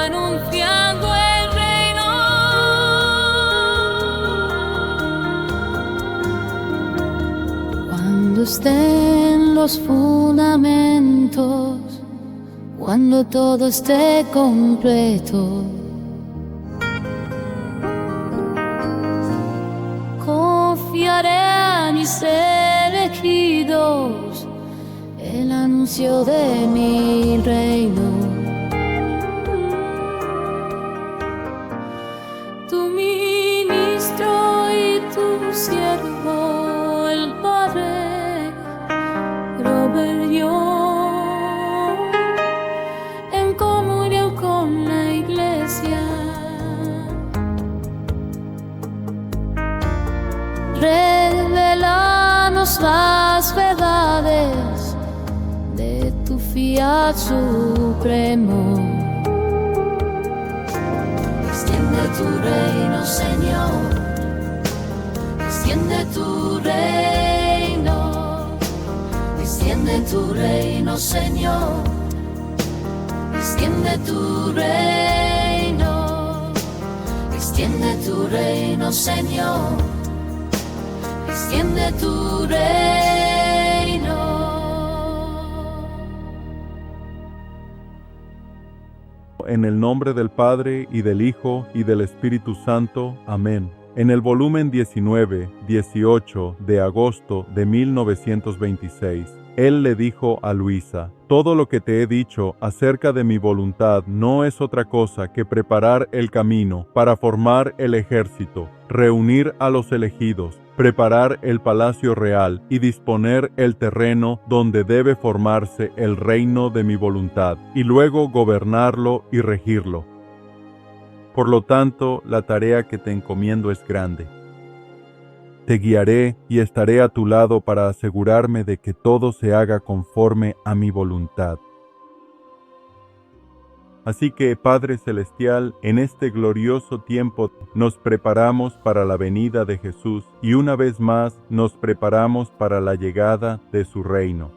anunciando el reino. Cuando estén los fundamentos, cuando todo esté completo, confiaré a mis elegidos el anuncio de mi reino. Tu ministro y tu siervo, el Padre Robert Young, en comunión con la Iglesia, revelanos las verdades de tu fiat supremo. Extiende tu reino, Señor, extiende tu reino, extiende tu reino, Señor, extiende tu reino, extiende tu reino, Señor, extiende tu reino. En el nombre del Padre, y del Hijo, y del Espíritu Santo. Amén. En el volumen 19-18 de agosto de 1926, él le dijo a Luisa: todo lo que te he dicho acerca de mi voluntad no es otra cosa que preparar el camino para formar el ejército, reunir a los elegidos, preparar el palacio real y disponer el terreno donde debe formarse el reino de mi voluntad, y luego gobernarlo y regirlo. Por lo tanto, la tarea que te encomiendo es grande. Te guiaré y estaré a tu lado para asegurarme de que todo se haga conforme a mi voluntad. Así que, Padre Celestial, en este glorioso tiempo nos preparamos para la venida de Jesús y una vez más nos preparamos para la llegada de su reino.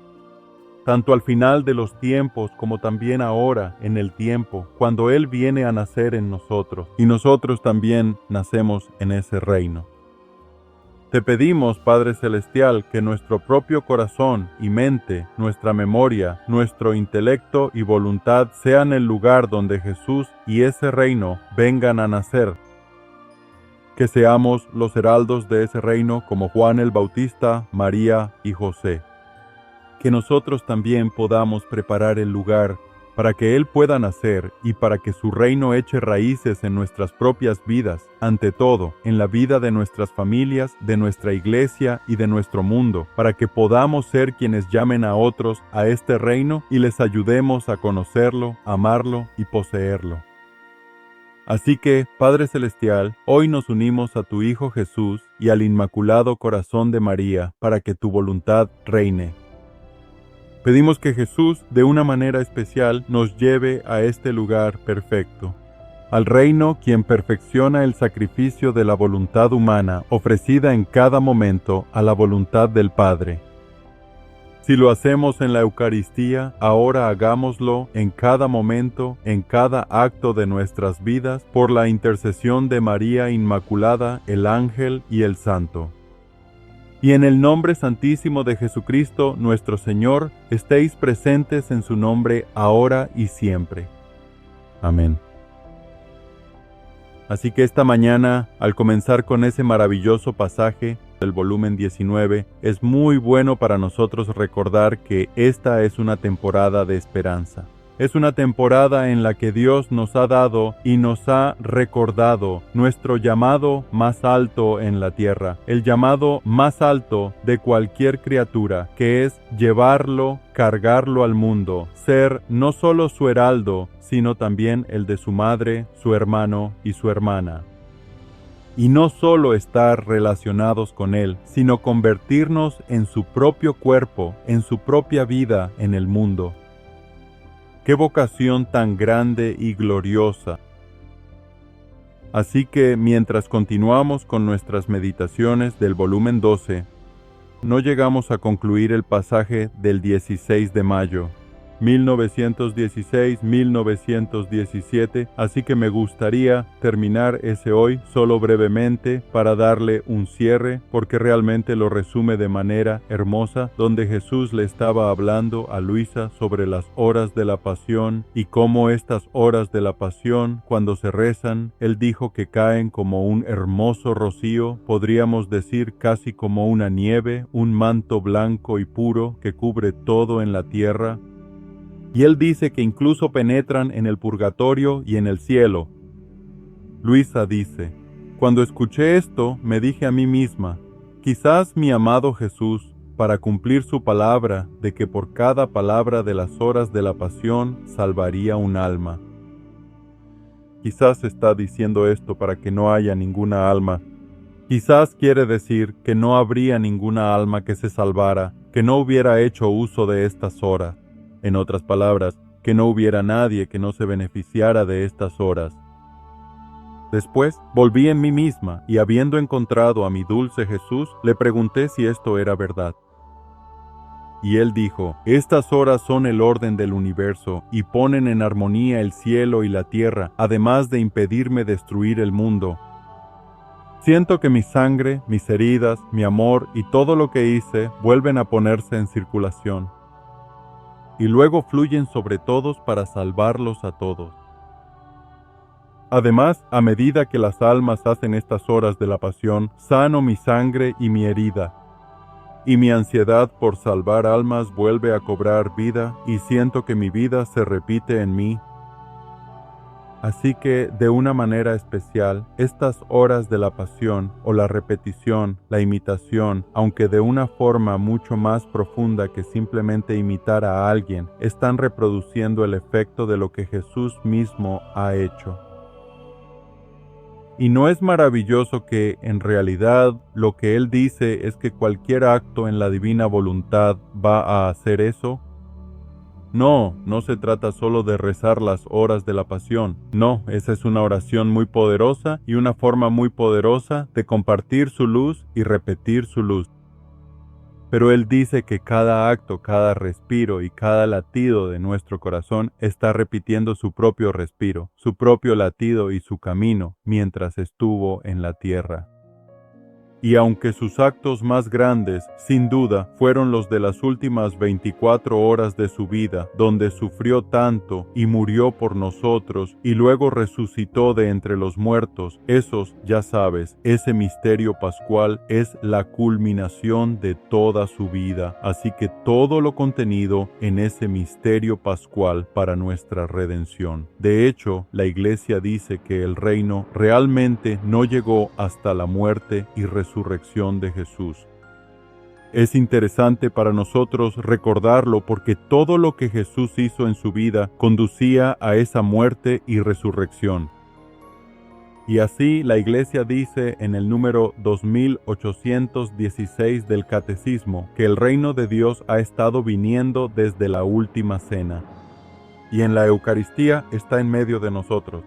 Tanto al final de los tiempos como también ahora en el tiempo, cuando Él viene a nacer en nosotros y nosotros también nacemos en ese reino. Te pedimos, Padre Celestial, que nuestro propio corazón y mente, nuestra memoria, nuestro intelecto y voluntad sean el lugar donde Jesús y ese reino vengan a nacer. Que seamos los heraldos de ese reino como Juan el Bautista, María y José. Que nosotros también podamos preparar el lugar para que Él pueda nacer y para que su reino eche raíces en nuestras propias vidas, ante todo, en la vida de nuestras familias, de nuestra iglesia y de nuestro mundo, para que podamos ser quienes llamen a otros a este reino y les ayudemos a conocerlo, amarlo y poseerlo. Así que, Padre Celestial, hoy nos unimos a tu Hijo Jesús y al Inmaculado Corazón de María para que tu voluntad reine. Pedimos que Jesús, de una manera especial, nos lleve a este lugar perfecto, al reino quien perfecciona el sacrificio de la voluntad humana ofrecida en cada momento a la voluntad del Padre. Si lo hacemos en la Eucaristía, ahora hagámoslo en cada momento, en cada acto de nuestras vidas, por la intercesión de María Inmaculada, el ángel y el santo. Y en el nombre santísimo de Jesucristo, nuestro Señor, estéis presentes en su nombre ahora y siempre. Amén. Así que esta mañana, al comenzar con ese maravilloso pasaje del volumen 19, es muy bueno para nosotros recordar que esta es una temporada de esperanza. Es una temporada en la que Dios nos ha dado y nos ha recordado nuestro llamado más alto en la tierra, el llamado más alto de cualquier criatura, que es llevarlo, cargarlo al mundo, ser no solo su heraldo, sino también el de su madre, su hermano y su hermana. Y no solo estar relacionados con Él, sino convertirnos en su propio cuerpo, en su propia vida en el mundo. ¡Qué vocación tan grande y gloriosa! Así que mientras continuamos con nuestras meditaciones del volumen 12, no llegamos a concluir el pasaje del 16 de mayo, 1916, 1917, así que me gustaría terminar ese hoy solo brevemente para darle un cierre, porque realmente lo resume de manera hermosa, donde Jesús le estaba hablando a Luisa sobre las horas de la pasión y cómo estas horas de la pasión, cuando se rezan, él dijo que caen como un hermoso rocío, podríamos decir casi como una nieve, un manto blanco y puro que cubre todo en la tierra. Y él dice que incluso penetran en el purgatorio y en el cielo. Luisa dice: cuando escuché esto, me dije a mí misma, quizás mi amado Jesús, para cumplir su palabra de que por cada palabra de las horas de la pasión salvaría un alma. Quizás está diciendo esto para que no haya ninguna alma. Quizás quiere decir que no habría ninguna alma que se salvara, que no hubiera hecho uso de estas horas. En otras palabras, que no hubiera nadie que no se beneficiara de estas horas. Después volví en mí misma y, habiendo encontrado a mi dulce Jesús, le pregunté si esto era verdad. Y él dijo: estas horas son el orden del universo y ponen en armonía el cielo y la tierra, además de impedirme destruir el mundo. Siento que mi sangre, mis heridas, mi amor y todo lo que hice vuelven a ponerse en circulación. Y luego fluyen sobre todos para salvarlos a todos. Además, a medida que las almas hacen estas horas de la pasión, sano mi sangre y mi herida, y mi ansiedad por salvar almas vuelve a cobrar vida, y siento que mi vida se repite en mí. Así que, de una manera especial, estas horas de la pasión, o la repetición, la imitación, aunque de una forma mucho más profunda que simplemente imitar a alguien, están reproduciendo el efecto de lo que Jesús mismo ha hecho. ¿Y no es maravilloso que, en realidad, lo que Él dice es que cualquier acto en la divina voluntad va a hacer eso? No, no se trata solo de rezar las horas de la pasión. No, esa es una oración muy poderosa y una forma muy poderosa de compartir su luz y repetir su luz. Pero Él dice que cada acto, cada respiro y cada latido de nuestro corazón está repitiendo su propio respiro, su propio latido y su camino mientras estuvo en la tierra. Y aunque sus actos más grandes, sin duda, fueron los de las últimas 24 horas de su vida, donde sufrió tanto y murió por nosotros, y luego resucitó de entre los muertos, esos, ya sabes, ese misterio pascual es la culminación de toda su vida, así que todo lo contenido en ese misterio pascual para nuestra redención. De hecho, la Iglesia dice que el reino realmente no llegó hasta la muerte y resurrección de Jesús. Es interesante para nosotros recordarlo porque todo lo que Jesús hizo en su vida conducía a esa muerte y resurrección. Y así la Iglesia dice en el número 2816 del Catecismo que el reino de Dios ha estado viniendo desde la última cena. Y en la Eucaristía está en medio de nosotros.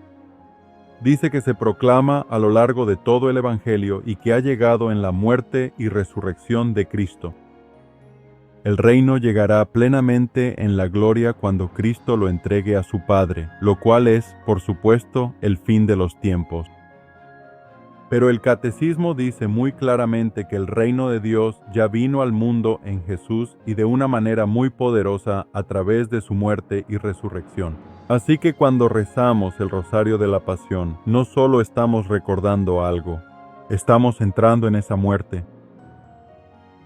Dice que se proclama a lo largo de todo el Evangelio y que ha llegado en la muerte y resurrección de Cristo. El reino llegará plenamente en la gloria cuando Cristo lo entregue a su Padre, lo cual es, por supuesto, el fin de los tiempos. Pero el Catecismo dice muy claramente que el reino de Dios ya vino al mundo en Jesús y de una manera muy poderosa a través de su muerte y resurrección. Así que cuando rezamos el Rosario de la Pasión, no solo estamos recordando algo, estamos entrando en esa muerte.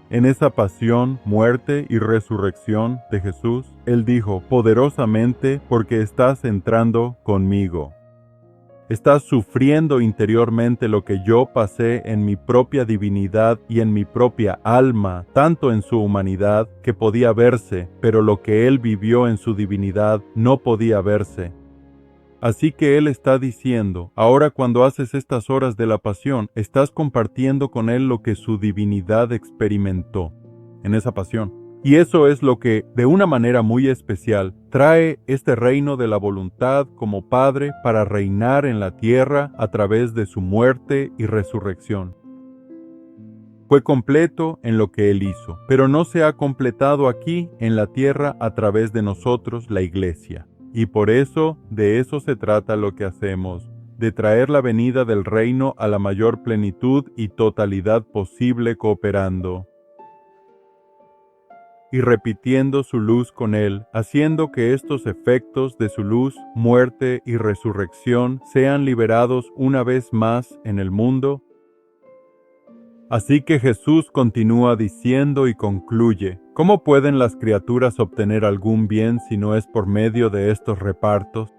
En esa pasión, muerte y resurrección de Jesús, Él dijo poderosamente: porque estás entrando conmigo. Estás sufriendo interiormente lo que yo pasé en mi propia divinidad y en mi propia alma, tanto en su humanidad que podía verse, pero lo que Él vivió en su divinidad no podía verse. Así que Él está diciendo, ahora cuando haces estas horas de la pasión, estás compartiendo con Él lo que su divinidad experimentó en esa pasión. Y eso es lo que, de una manera muy especial, trae este reino de la voluntad como Padre para reinar en la tierra a través de su muerte y resurrección. Fue completo en lo que Él hizo, pero no se ha completado aquí en la tierra a través de nosotros, la Iglesia. Y por eso, de eso se trata lo que hacemos, de traer la venida del reino a la mayor plenitud y totalidad posible cooperando y repitiendo su luz con Él, haciendo que estos efectos de su luz, muerte y resurrección sean liberados una vez más en el mundo. Así que Jesús continúa diciendo y concluye: ¿cómo pueden las criaturas obtener algún bien si no es por medio de estos repartos?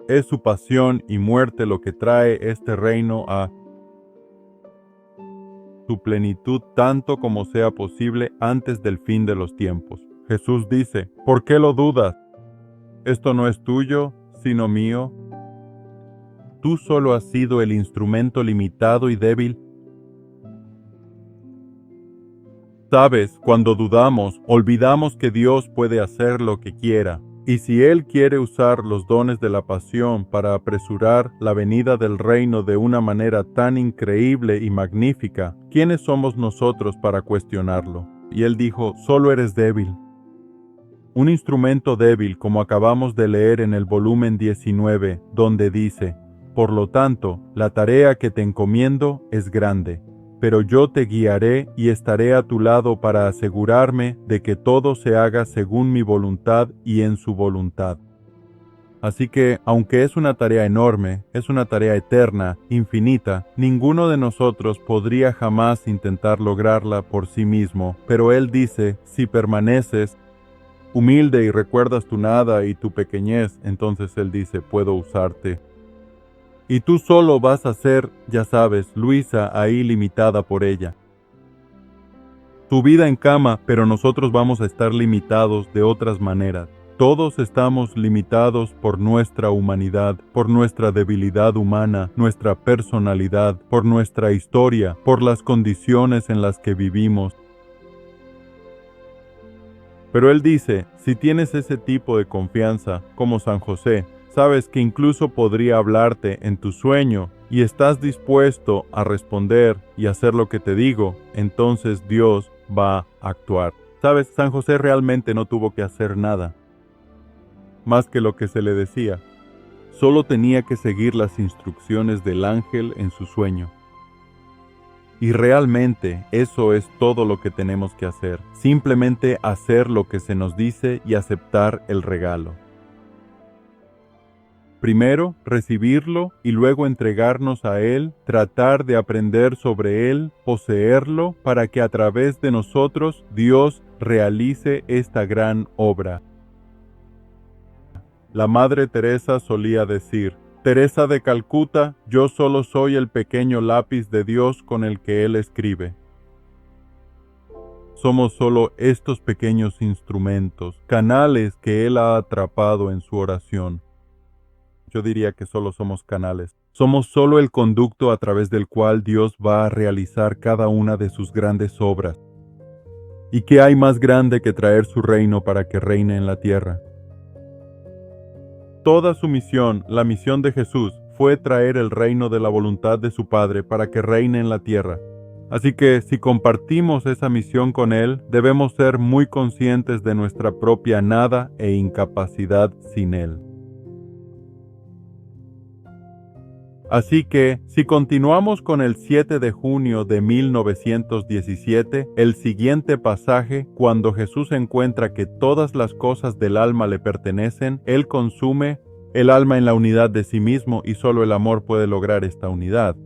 Es su pasión y muerte lo que trae este reino a su plenitud tanto como sea posible antes del fin de los tiempos. Jesús dice: ¿por qué lo dudas? Esto no es tuyo, sino mío. Tú solo has sido el instrumento limitado y débil. Sabes, cuando dudamos, olvidamos que Dios puede hacer lo que quiera. Y si Él quiere usar los dones de la pasión para apresurar la venida del reino de una manera tan increíble y magnífica, ¿quiénes somos nosotros para cuestionarlo? Y Él dijo: solo eres débil. Un instrumento débil, como acabamos de leer en el volumen 19, donde dice: por lo tanto, la tarea que te encomiendo es grande, pero yo te guiaré y estaré a tu lado para asegurarme de que todo se haga según mi voluntad y en su voluntad. Así que, aunque es una tarea enorme, es una tarea eterna, infinita, ninguno de nosotros podría jamás intentar lograrla por sí mismo, pero Él dice: si permaneces humilde y recuerdas tu nada y tu pequeñez, entonces Él dice: puedo usarte. Y tú solo vas a ser, ya sabes, Luisa ahí limitada por ella. Tu vida en cama, pero nosotros vamos a estar limitados de otras maneras. Todos estamos limitados por nuestra humanidad, por nuestra debilidad humana, nuestra personalidad, por nuestra historia, por las condiciones en las que vivimos. Pero Él dice: si tienes ese tipo de confianza, como San José, sabes que incluso podría hablarte en tu sueño y estás dispuesto a responder y hacer lo que te digo, entonces Dios va a actuar. Sabes, San José realmente no tuvo que hacer nada más que lo que se le decía. Solo tenía que seguir las instrucciones del ángel en su sueño. Y realmente eso es todo lo que tenemos que hacer. Simplemente hacer lo que se nos dice y aceptar el regalo. Primero, recibirlo y luego entregarnos a Él, tratar de aprender sobre Él, poseerlo, para que a través de nosotros Dios realice esta gran obra. La Madre Teresa solía decir: Teresa de Calcuta, yo solo soy el pequeño lápiz de Dios con el que Él escribe. Somos solo estos pequeños instrumentos, canales que Él ha atrapado en su oración. Yo diría que solo somos canales. Somos solo el conducto a través del cual Dios va a realizar cada una de sus grandes obras. ¿Y qué hay más grande que traer su reino para que reine en la tierra? Toda su misión, la misión de Jesús, fue traer el reino de la voluntad de su Padre para que reine en la tierra. Así que si compartimos esa misión con Él, debemos ser muy conscientes de nuestra propia nada e incapacidad sin Él. Así que, si continuamos con el 7 de junio de 1917, el siguiente pasaje, cuando Jesús encuentra que todas las cosas del alma le pertenecen, Él consume el alma en la unidad de sí mismo y solo el amor puede lograr esta unidad.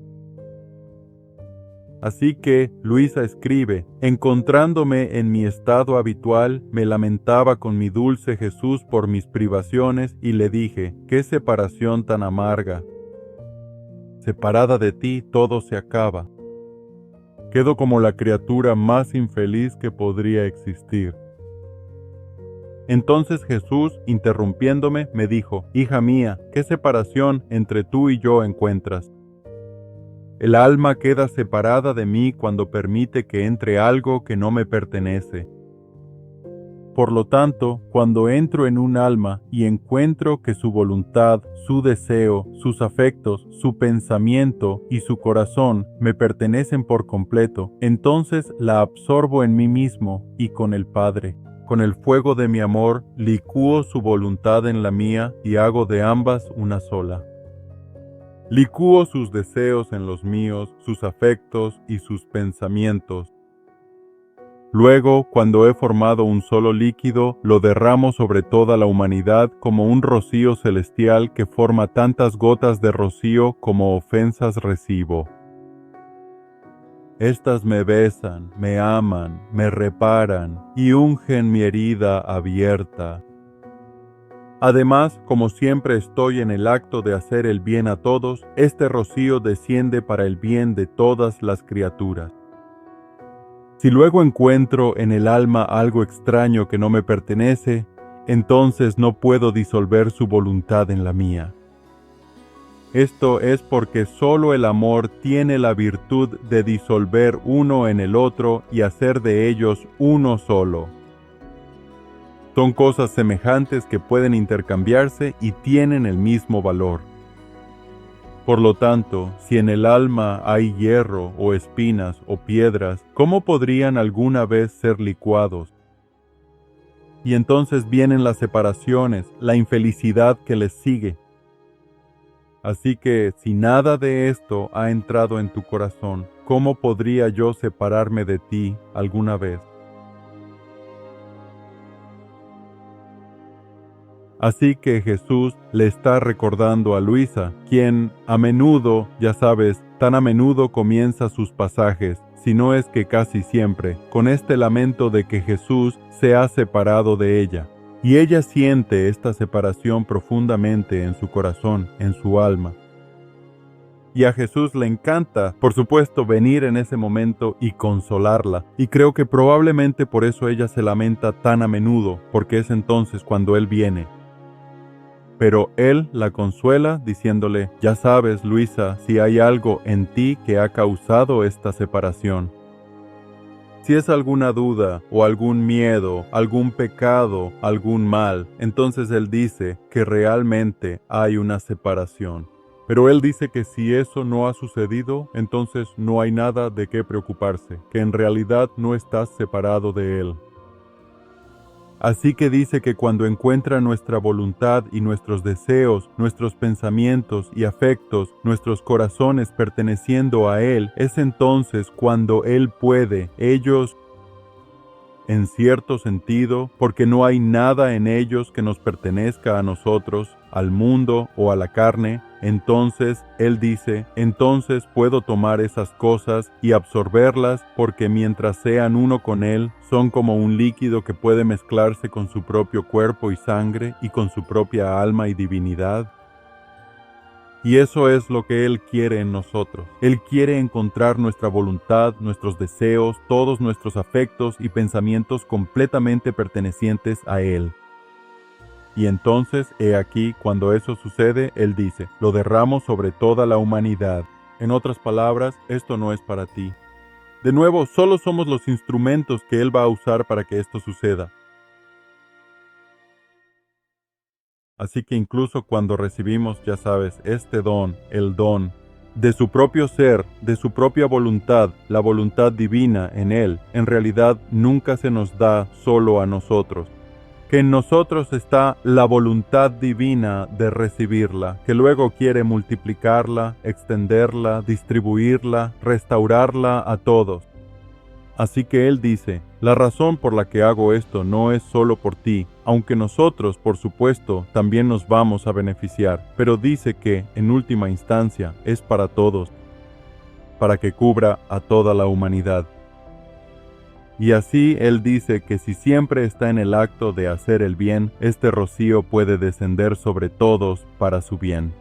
Así que, Luisa escribe: encontrándome en mi estado habitual, me lamentaba con mi dulce Jesús por mis privaciones y le dije: ¡qué separación tan amarga! Separada de ti, todo se acaba. Quedo como la criatura más infeliz que podría existir. Entonces Jesús, interrumpiéndome, me dijo: hija mía, ¿qué separación entre tú y yo encuentras? El alma queda separada de mí cuando permite que entre algo que no me pertenece. Por lo tanto, cuando entro en un alma y encuentro que su voluntad, su deseo, sus afectos, su pensamiento y su corazón me pertenecen por completo, entonces la absorbo en mí mismo y con el Padre. Con el fuego de mi amor, licúo su voluntad en la mía y hago de ambas una sola. Licúo sus deseos en los míos, sus afectos y sus pensamientos. Luego, cuando he formado un solo líquido, lo derramo sobre toda la humanidad como un rocío celestial que forma tantas gotas de rocío como ofensas recibo. Estas me besan, me aman, me reparan y ungen mi herida abierta. Además, como siempre estoy en el acto de hacer el bien a todos, este rocío desciende para el bien de todas las criaturas. Si luego encuentro en el alma algo extraño que no me pertenece, entonces no puedo disolver su voluntad en la mía. Esto es porque solo el amor tiene la virtud de disolver uno en el otro y hacer de ellos uno solo. Son cosas semejantes que pueden intercambiarse y tienen el mismo valor. Por lo tanto, si en el alma hay hierro o espinas o piedras, ¿cómo podrían alguna vez ser licuados? Y entonces vienen las separaciones, la infelicidad que les sigue. Así que, si nada de esto ha entrado en tu corazón, ¿cómo podría yo separarme de ti alguna vez? Así que Jesús le está recordando a Luisa, quien a menudo, ya sabes, tan a menudo comienza sus pasajes, si no es que casi siempre, con este lamento de que Jesús se ha separado de ella. Y ella siente esta separación profundamente en su corazón, en su alma. Y a Jesús le encanta, por supuesto, venir en ese momento y consolarla. Y creo que probablemente por eso ella se lamenta tan a menudo, porque es entonces cuando Él viene. Pero Él la consuela diciéndole, ya sabes, Luisa, si hay algo en ti que ha causado esta separación. Si es alguna duda o algún miedo, algún pecado, algún mal, entonces Él dice que realmente hay una separación. Pero Él dice que si eso no ha sucedido, entonces no hay nada de qué preocuparse, que en realidad no estás separado de Él. Así que dice que cuando encuentra nuestra voluntad y nuestros deseos, nuestros pensamientos y afectos, nuestros corazones perteneciendo a Él, es entonces cuando Él puede, ellos, en cierto sentido, porque no hay nada en ellos que nos pertenezca a nosotros, al mundo o a la carne, entonces Él dice, entonces puedo tomar esas cosas y absorberlas porque mientras sean uno con Él, son como un líquido que puede mezclarse con su propio cuerpo y sangre y con su propia alma y divinidad. Y eso es lo que Él quiere en nosotros. Él quiere encontrar nuestra voluntad, nuestros deseos, todos nuestros afectos y pensamientos completamente pertenecientes a Él. Y entonces, he aquí, cuando eso sucede, Él dice, lo derramo sobre toda la humanidad. En otras palabras, esto no es para ti. De nuevo, solo somos los instrumentos que Él va a usar para que esto suceda. Así que incluso cuando recibimos, ya sabes, este don, el don, de su propio ser, de su propia voluntad, la voluntad divina en Él, en realidad nunca se nos da solo a nosotros. Que en nosotros está la voluntad divina de recibirla, que luego quiere multiplicarla, extenderla, distribuirla, restaurarla a todos. Así que Él dice, la razón por la que hago esto no es solo por ti, aunque nosotros, por supuesto, también nos vamos a beneficiar, pero dice que, en última instancia, es para todos, para que cubra a toda la humanidad. Y así Él dice que si siempre está en el acto de hacer el bien, este rocío puede descender sobre todos para su bien.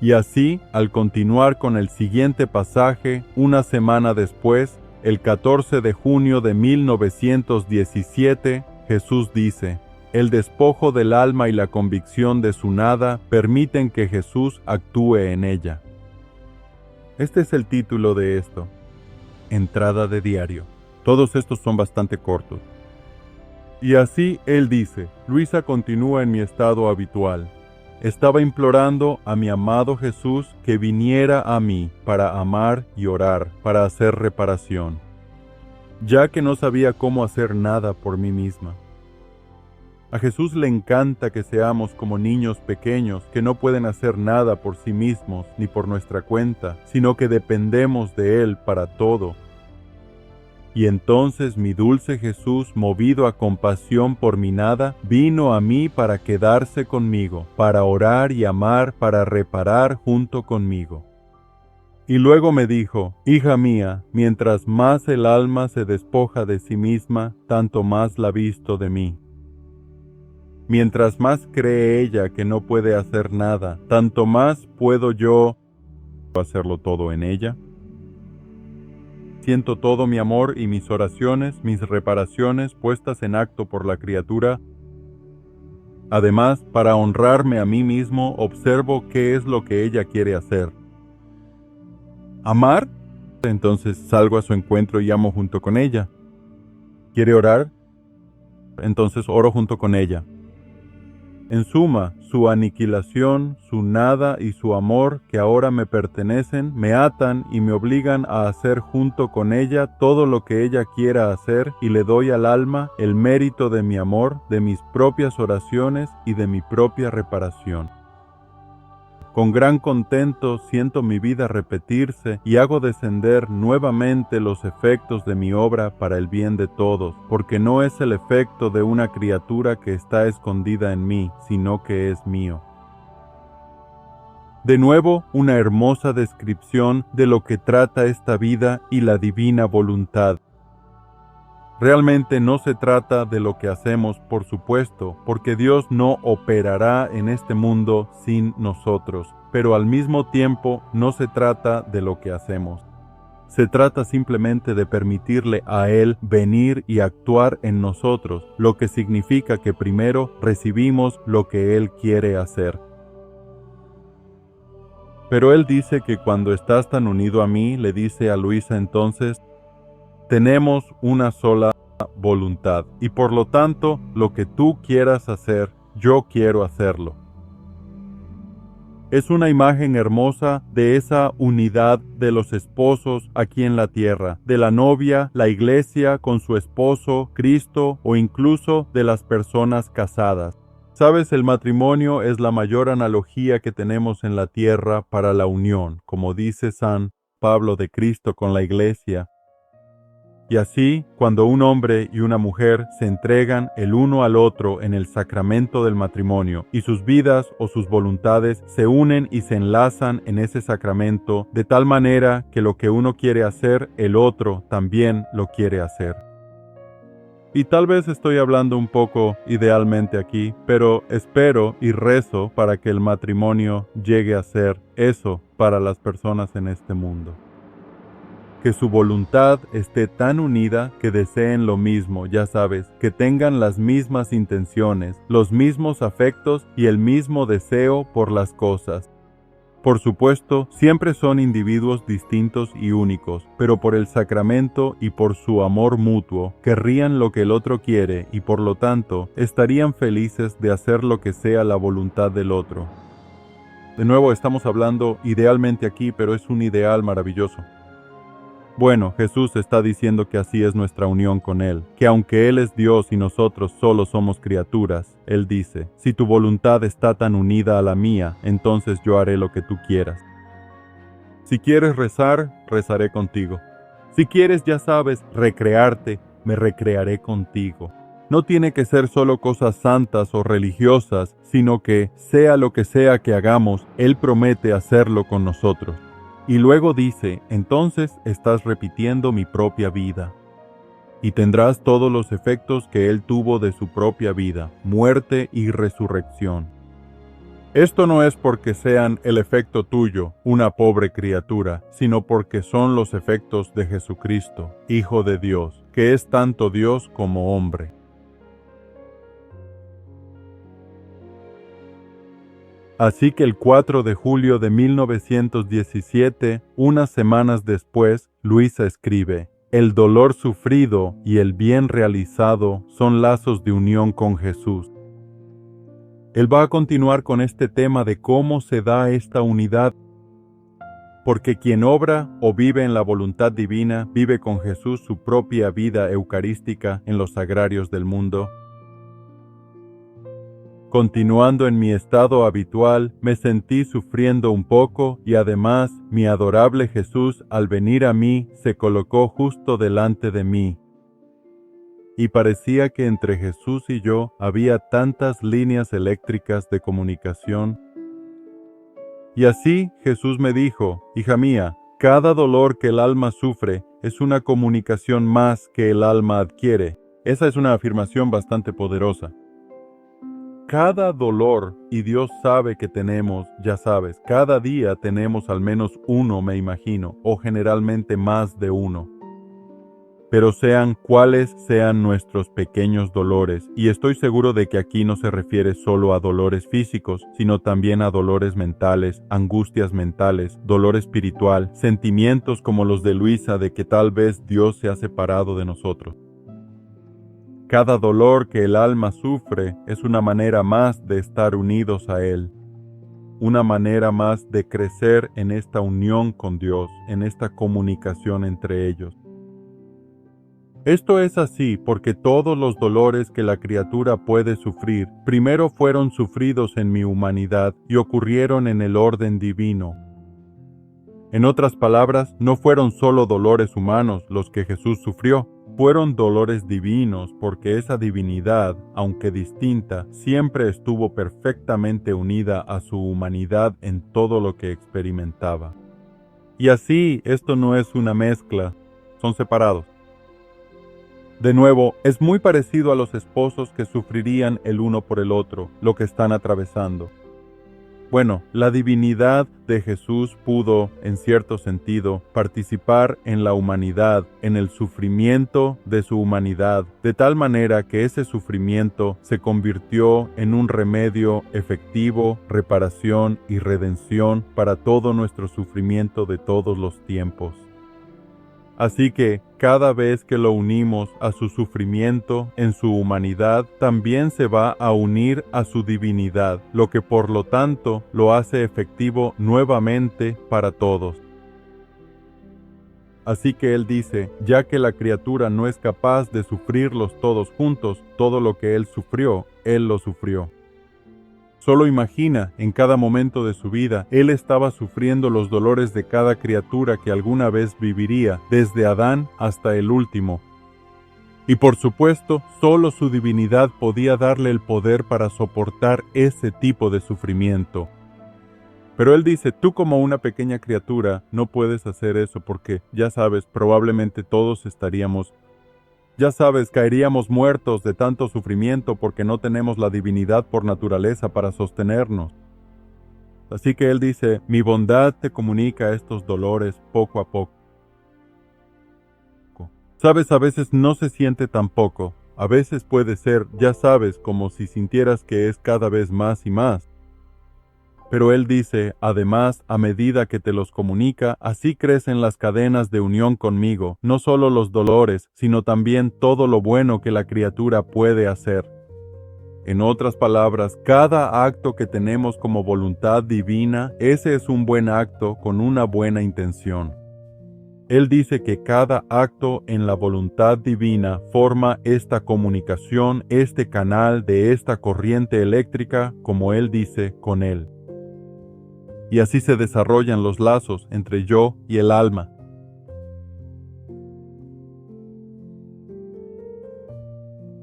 Y así, al continuar con el siguiente pasaje, una semana después, el 14 de junio de 1917, Jesús dice, el despojo del alma y la convicción de su nada permiten que Jesús actúe en ella. Este es el título de esto. entrada de diario. Todos estos son bastante cortos. Y así él dice, Luisa continúa en mi estado habitual. Estaba implorando a mi amado Jesús que viniera a mí para amar y orar, para hacer reparación, ya que no sabía cómo hacer nada por mí misma. A Jesús le encanta que seamos como niños pequeños que no pueden hacer nada por sí mismos ni por nuestra cuenta, sino que dependemos de Él para todo. Y entonces mi dulce Jesús, movido a compasión por mi nada, vino a mí para quedarse conmigo, para orar y amar, para reparar junto conmigo. Y luego me dijo, hija mía, mientras más el alma se despoja de sí misma, tanto más la visto de mí. Mientras más cree ella que no puede hacer nada, tanto más puedo yo hacerlo todo en ella. Siento todo mi amor y mis oraciones, mis reparaciones puestas en acto por la criatura. Además, para honrarme a mí mismo, observo qué es lo que ella quiere hacer. ¿Amar? Entonces salgo a su encuentro y amo junto con ella. ¿Quiere orar? Entonces oro junto con ella. En suma, su aniquilación, su nada y su amor que ahora me pertenecen, me atan y me obligan a hacer junto con ella todo lo que ella quiera hacer y le doy al alma el mérito de mi amor, de mis propias oraciones y de mi propia reparación. Con gran contento siento mi vida repetirse y hago descender nuevamente los efectos de mi obra para el bien de todos, porque no es el efecto de una criatura que está escondida en mí, sino que es mío. De nuevo, una hermosa descripción de lo que trata esta vida y la divina voluntad. Realmente no se trata de lo que hacemos, por supuesto, porque Dios no operará en este mundo sin nosotros, pero al mismo tiempo no se trata de lo que hacemos. Se trata simplemente de permitirle a Él venir y actuar en nosotros, lo que significa que primero recibimos lo que Él quiere hacer. Pero Él dice que cuando estás tan unido a mí, le dice a Luisa entonces, tenemos una sola voluntad, y por lo tanto, lo que tú quieras hacer, yo quiero hacerlo. Es una imagen hermosa de esa unidad de los esposos aquí en la tierra, de la novia, la iglesia con su esposo, Cristo, o incluso de las personas casadas. Sabes, el matrimonio es la mayor analogía que tenemos en la tierra para la unión, como dice San Pablo de Cristo con la iglesia. Y así, cuando un hombre y una mujer se entregan el uno al otro en el sacramento del matrimonio y sus vidas o sus voluntades se unen y se enlazan en ese sacramento de tal manera que lo que uno quiere hacer, el otro también lo quiere hacer. Y tal vez estoy hablando un poco idealmente aquí, pero espero y rezo para que el matrimonio llegue a ser eso para las personas en este mundo. Que su voluntad esté tan unida que deseen lo mismo, ya sabes, que tengan las mismas intenciones, los mismos afectos y el mismo deseo por las cosas. Por supuesto, siempre son individuos distintos y únicos, pero por el sacramento y por su amor mutuo, querrían lo que el otro quiere y por lo tanto estarían felices de hacer lo que sea la voluntad del otro. De nuevo, estamos hablando idealmente aquí, pero es un ideal maravilloso. Bueno, Jesús está diciendo que así es nuestra unión con Él, que aunque Él es Dios y nosotros solo somos criaturas, Él dice, si tu voluntad está tan unida a la mía, entonces yo haré lo que tú quieras. Si quieres rezar, rezaré contigo. Si quieres, ya sabes, recrearte, me recrearé contigo. No tiene que ser solo cosas santas o religiosas, sino que, sea lo que sea que hagamos, Él promete hacerlo con nosotros. Y luego dice, entonces estás repitiendo mi propia vida. Y tendrás todos los efectos que Él tuvo de su propia vida, muerte y resurrección. Esto no es porque sean el efecto tuyo, una pobre criatura, sino porque son los efectos de Jesucristo, Hijo de Dios, que es tanto Dios como hombre. Así que el 4 de julio de 1917, unas semanas después, Luisa escribe: el dolor sufrido y el bien realizado son lazos de unión con Jesús. Él va a continuar con este tema de cómo se da esta unidad, porque quien obra o vive en la voluntad divina vive con Jesús su propia vida eucarística en los sagrarios del mundo. Continuando en mi estado habitual, me sentí sufriendo un poco y además mi adorable Jesús al venir a mí se colocó justo delante de mí. Y parecía que entre Jesús y yo había tantas líneas eléctricas de comunicación. Y así Jesús me dijo: hija mía, cada dolor que el alma sufre es una comunicación más que el alma adquiere. Esa es una afirmación bastante poderosa. Cada dolor, y Dios sabe que tenemos, ya sabes, cada día tenemos al menos uno, me imagino, o generalmente más de uno. Pero sean cuales sean nuestros pequeños dolores, y estoy seguro de que aquí no se refiere solo a dolores físicos, sino también a dolores mentales, angustias mentales, dolor espiritual, sentimientos como los de Luisa de que tal vez Dios se ha separado de nosotros. Cada dolor que el alma sufre es una manera más de estar unidos a Él, una manera más de crecer en esta unión con Dios, en esta comunicación entre ellos. Esto es así porque todos los dolores que la criatura puede sufrir, primero fueron sufridos en mi humanidad y ocurrieron en el orden divino. En otras palabras, no fueron solo dolores humanos los que Jesús sufrió, fueron dolores divinos porque esa divinidad, aunque distinta, siempre estuvo perfectamente unida a su humanidad en todo lo que experimentaba. Y así, esto no es una mezcla, son separados. De nuevo, es muy parecido a los esposos que sufrirían el uno por el otro, lo que están atravesando. Bueno, la divinidad de Jesús pudo, en cierto sentido, participar en la humanidad, en el sufrimiento de su humanidad, de tal manera que ese sufrimiento se convirtió en un remedio efectivo, reparación y redención para todo nuestro sufrimiento de todos los tiempos. Así que, cada vez que lo unimos a su sufrimiento en su humanidad, también se va a unir a su divinidad, lo que por lo tanto lo hace efectivo nuevamente para todos. Así que él dice, ya que la criatura no es capaz de sufrirlos todos juntos, todo lo que él sufrió, él lo sufrió. Solo imagina, en cada momento de su vida, él estaba sufriendo los dolores de cada criatura que alguna vez viviría, desde Adán hasta el último. Y por supuesto, solo su divinidad podía darle el poder para soportar ese tipo de sufrimiento. Pero él dice, tú como una pequeña criatura no puedes hacer eso porque, ya sabes, probablemente todos estaríamos caeríamos muertos de tanto sufrimiento porque no tenemos la divinidad por naturaleza para sostenernos. Así que él dice, mi bondad te comunica estos dolores poco a poco. Sabes, a veces no se siente tan poco. A veces puede ser, ya sabes, como si sintieras que es cada vez más y más. Pero él dice, además, a medida que te los comunica, así crecen las cadenas de unión conmigo, no solo los dolores, sino también todo lo bueno que la criatura puede hacer. En otras palabras, cada acto que tenemos como voluntad divina, ese es un buen acto con una buena intención. Él dice que cada acto en la voluntad divina forma esta comunicación, este canal de esta corriente eléctrica, como él dice, con él. Y así se desarrollan los lazos entre yo y el alma.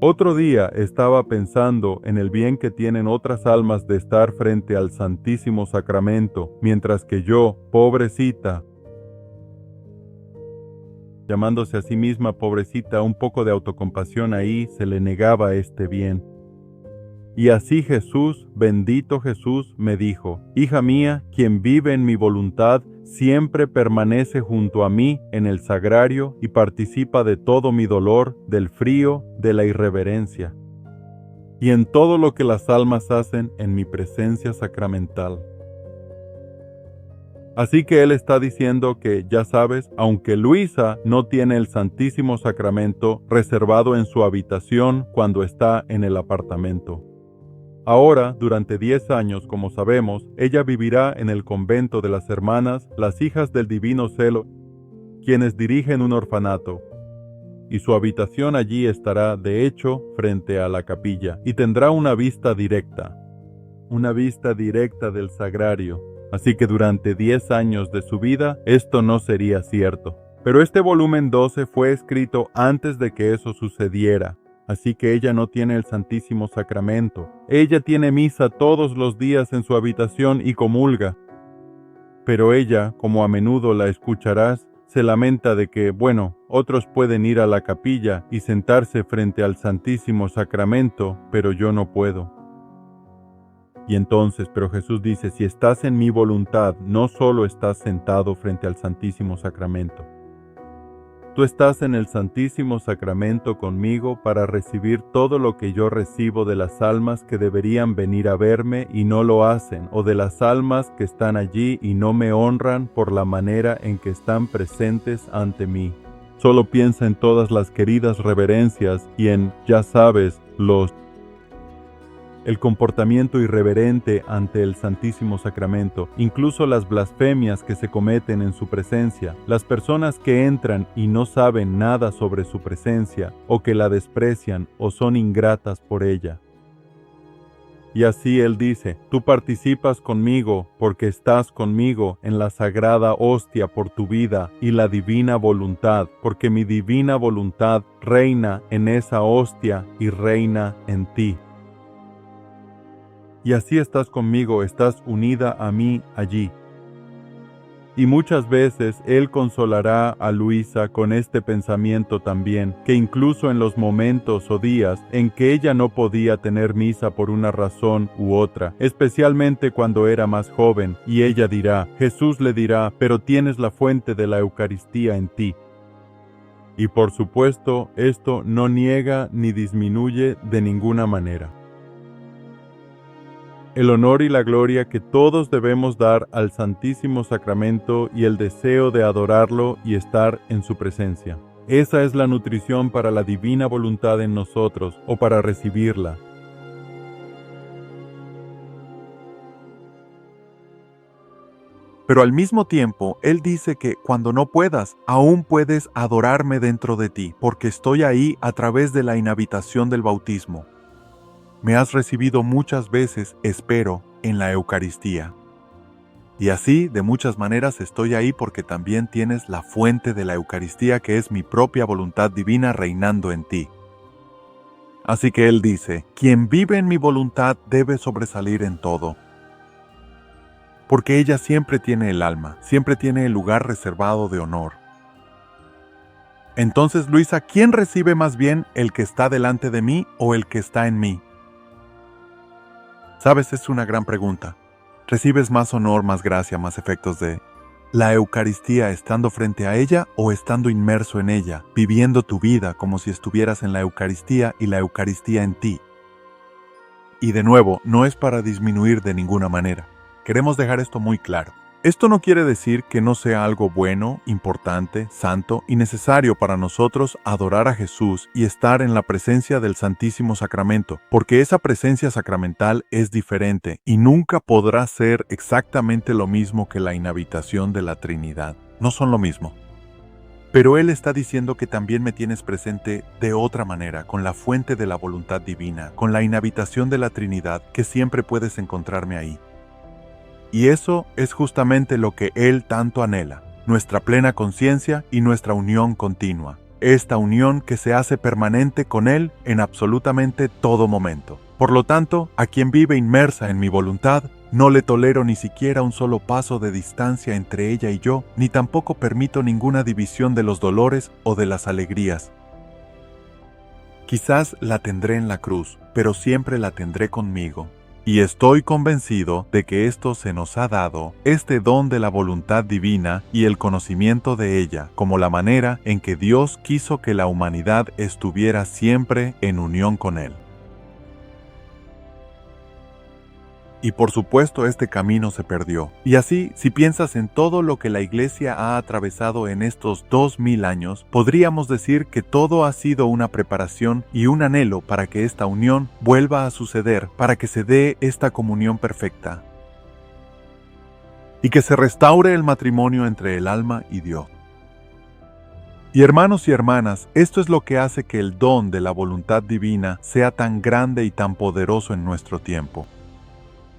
Otro día estaba pensando en el bien que tienen otras almas de estar frente al Santísimo Sacramento, mientras que yo, pobrecita, llamándose a sí misma pobrecita, un poco de autocompasión ahí, se le negaba este bien. Y así Jesús, bendito Jesús, me dijo, hija mía, quien vive en mi voluntad, siempre permanece junto a mí en el sagrario y participa de todo mi dolor, del frío, de la irreverencia, y en todo lo que las almas hacen en mi presencia sacramental. Así que él está diciendo que, ya sabes, aunque Luisa no tiene el Santísimo Sacramento reservado en su habitación cuando está en el apartamento. Ahora, durante 10 años, como sabemos, ella vivirá en el convento de las hermanas, las hijas del Divino Celo, quienes dirigen un orfanato. Y su habitación allí estará, de hecho, frente a la capilla, y tendrá una vista directa del sagrario. Así que durante 10 años de su vida, esto no sería cierto. Pero este volumen 12 fue escrito antes de que eso sucediera. Así que ella no tiene el Santísimo Sacramento. Ella tiene misa todos los días en su habitación y comulga. Pero ella, como a menudo la escucharás, se lamenta de que, otros pueden ir a la capilla y sentarse frente al Santísimo Sacramento, pero yo no puedo. Y entonces, pero Jesús dice, si estás en mi voluntad, no solo estás sentado frente al Santísimo Sacramento. Tú estás en el Santísimo Sacramento conmigo para recibir todo lo que yo recibo de las almas que deberían venir a verme y no lo hacen, o de las almas que están allí y no me honran por la manera en que están presentes ante mí. Solo piensa en todas las queridas reverencias y en, ya sabes, el comportamiento irreverente ante el Santísimo Sacramento, incluso las blasfemias que se cometen en su presencia, las personas que entran y no saben nada sobre su presencia, o que la desprecian o son ingratas por ella. Y así él dice, tú participas conmigo porque estás conmigo en la sagrada hostia por tu vida y la divina voluntad, porque mi divina voluntad reina en esa hostia y reina en ti. Y así estás conmigo, estás unida a mí allí. Y muchas veces Él consolará a Luisa con este pensamiento también, que incluso en los momentos o días en que ella no podía tener misa por una razón u otra, especialmente cuando era más joven, y ella dirá, Jesús le dirá, pero tienes la fuente de la Eucaristía en ti. Y por supuesto, esto no niega ni disminuye de ninguna manera el honor y la gloria que todos debemos dar al Santísimo Sacramento y el deseo de adorarlo y estar en su presencia. Esa es la nutrición para la divina voluntad en nosotros o para recibirla. Pero al mismo tiempo, Él dice que cuando no puedas, aún puedes adorarme dentro de ti, porque estoy ahí a través de la inhabitación del bautismo. Me has recibido muchas veces, espero, en la Eucaristía. Y así, de muchas maneras, estoy ahí porque también tienes la fuente de la Eucaristía que es mi propia voluntad divina reinando en ti. Así que Él dice, quien vive en mi voluntad debe sobresalir en todo. Porque ella siempre tiene el alma, siempre tiene el lugar reservado de honor. Entonces, Luisa, ¿quién recibe más bien, el que está delante de mí o el que está en mí? Sabes, es una gran pregunta. ¿Recibes más honor, más gracia, más efectos de la Eucaristía estando frente a ella o estando inmerso en ella, viviendo tu vida como si estuvieras en la Eucaristía y la Eucaristía en ti? Y de nuevo, no es para disminuir de ninguna manera. Queremos dejar esto muy claro. Esto no quiere decir que no sea algo bueno, importante, santo y necesario para nosotros adorar a Jesús y estar en la presencia del Santísimo Sacramento, porque esa presencia sacramental es diferente y nunca podrá ser exactamente lo mismo que la inhabitación de la Trinidad. No son lo mismo. Pero Él está diciendo que también me tienes presente de otra manera, con la fuente de la voluntad divina, con la inhabitación de la Trinidad, que siempre puedes encontrarme ahí. Y eso es justamente lo que Él tanto anhela, nuestra plena conciencia y nuestra unión continua. Esta unión que se hace permanente con Él en absolutamente todo momento. Por lo tanto, a quien vive inmersa en mi voluntad, no le tolero ni siquiera un solo paso de distancia entre ella y yo, ni tampoco permito ninguna división de los dolores o de las alegrías. Quizás la tendré en la cruz, pero siempre la tendré conmigo. Y estoy convencido de que esto se nos ha dado, este don de la voluntad divina y el conocimiento de ella, como la manera en que Dios quiso que la humanidad estuviera siempre en unión con Él. Y por supuesto este camino se perdió. Y así, si piensas en todo lo que la Iglesia ha atravesado en estos 2000 años, podríamos decir que todo ha sido una preparación y un anhelo para que esta unión vuelva a suceder, para que se dé esta comunión perfecta. Y que se restaure el matrimonio entre el alma y Dios. Y hermanos y hermanas, esto es lo que hace que el don de la voluntad divina sea tan grande y tan poderoso en nuestro tiempo.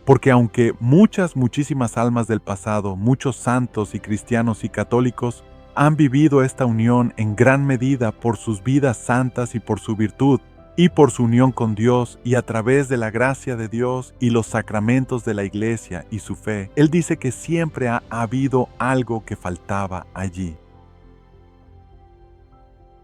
Porque aunque muchísimas almas del pasado, muchos santos y cristianos y católicos, han vivido esta unión en gran medida por sus vidas santas y por su virtud, y por su unión con Dios y a través de la gracia de Dios y los sacramentos de la Iglesia y su fe, Él dice que siempre ha habido algo que faltaba allí.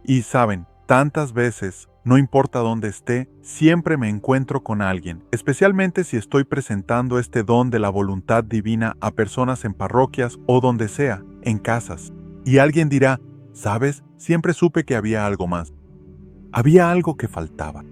Y saben, tantas veces, no importa dónde esté, siempre me encuentro con alguien, especialmente si estoy presentando este don de la voluntad divina a personas en parroquias o donde sea, en casas. Y alguien dirá, ¿sabes? Siempre supe que había algo más. Había algo que faltaba.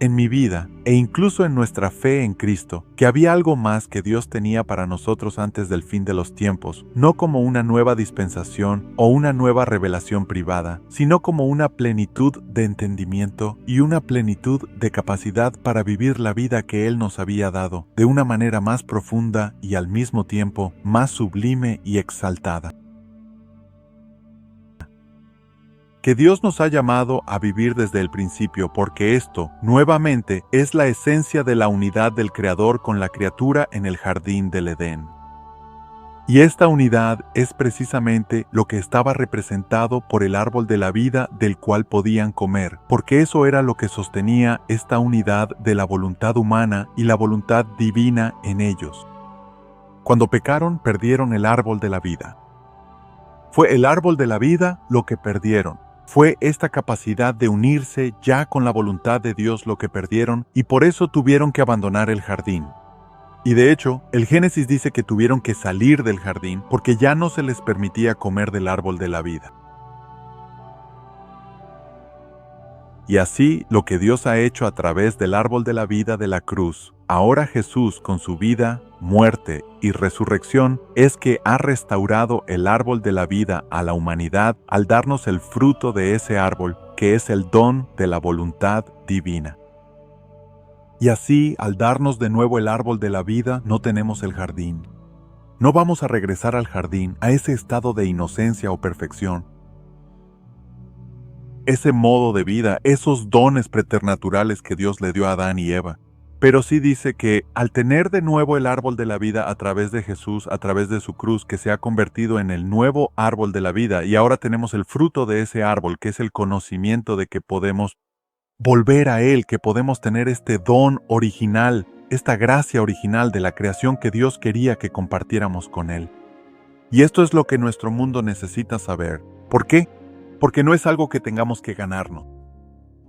En mi vida, e incluso en nuestra fe en Cristo, que había algo más que Dios tenía para nosotros antes del fin de los tiempos, no como una nueva dispensación o una nueva revelación privada, sino como una plenitud de entendimiento y una plenitud de capacidad para vivir la vida que Él nos había dado, de una manera más profunda y al mismo tiempo más sublime y exaltada. Que Dios nos ha llamado a vivir desde el principio, porque esto, nuevamente, es la esencia de la unidad del Creador con la criatura en el jardín del Edén. Y esta unidad es precisamente lo que estaba representado por el árbol de la vida del cual podían comer, porque eso era lo que sostenía esta unidad de la voluntad humana y la voluntad divina en ellos. Cuando pecaron, perdieron el árbol de la vida. Fue el árbol de la vida lo que perdieron. Fue esta capacidad de unirse ya con la voluntad de Dios lo que perdieron y por eso tuvieron que abandonar el jardín. Y de hecho, el Génesis dice que tuvieron que salir del jardín porque ya no se les permitía comer del árbol de la vida. Y así, lo que Dios ha hecho a través del árbol de la vida de la cruz, ahora Jesús con su vida, muerte y resurrección, es que ha restaurado el árbol de la vida a la humanidad al darnos el fruto de ese árbol, que es el don de la voluntad divina. Y así, al darnos de nuevo el árbol de la vida, no tenemos el jardín. No vamos a regresar al jardín, a ese estado de inocencia o perfección. Ese modo de vida, esos dones preternaturales que Dios le dio a Adán y Eva. Pero sí dice que al tener de nuevo el árbol de la vida a través de Jesús, a través de su cruz, que se ha convertido en el nuevo árbol de la vida, y ahora tenemos el fruto de ese árbol, que es el conocimiento de que podemos volver a Él, que podemos tener este don original, esta gracia original de la creación que Dios quería que compartiéramos con Él. Y esto es lo que nuestro mundo necesita saber. ¿Por qué? Porque no es algo que tengamos que ganarnos.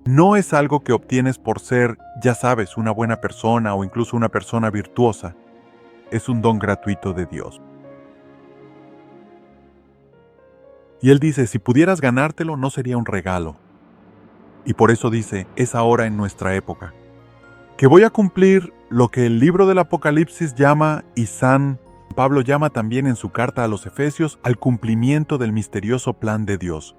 No es algo que obtienes por ser, ya sabes, una buena persona o incluso una persona virtuosa. Es un don gratuito de Dios. Y Él dice, si pudieras ganártelo, no sería un regalo. Y por eso dice, es ahora en nuestra época. Que voy a cumplir lo que el libro del Apocalipsis llama, y San Pablo llama también en su carta a los Efesios, al cumplimiento del misterioso plan de Dios.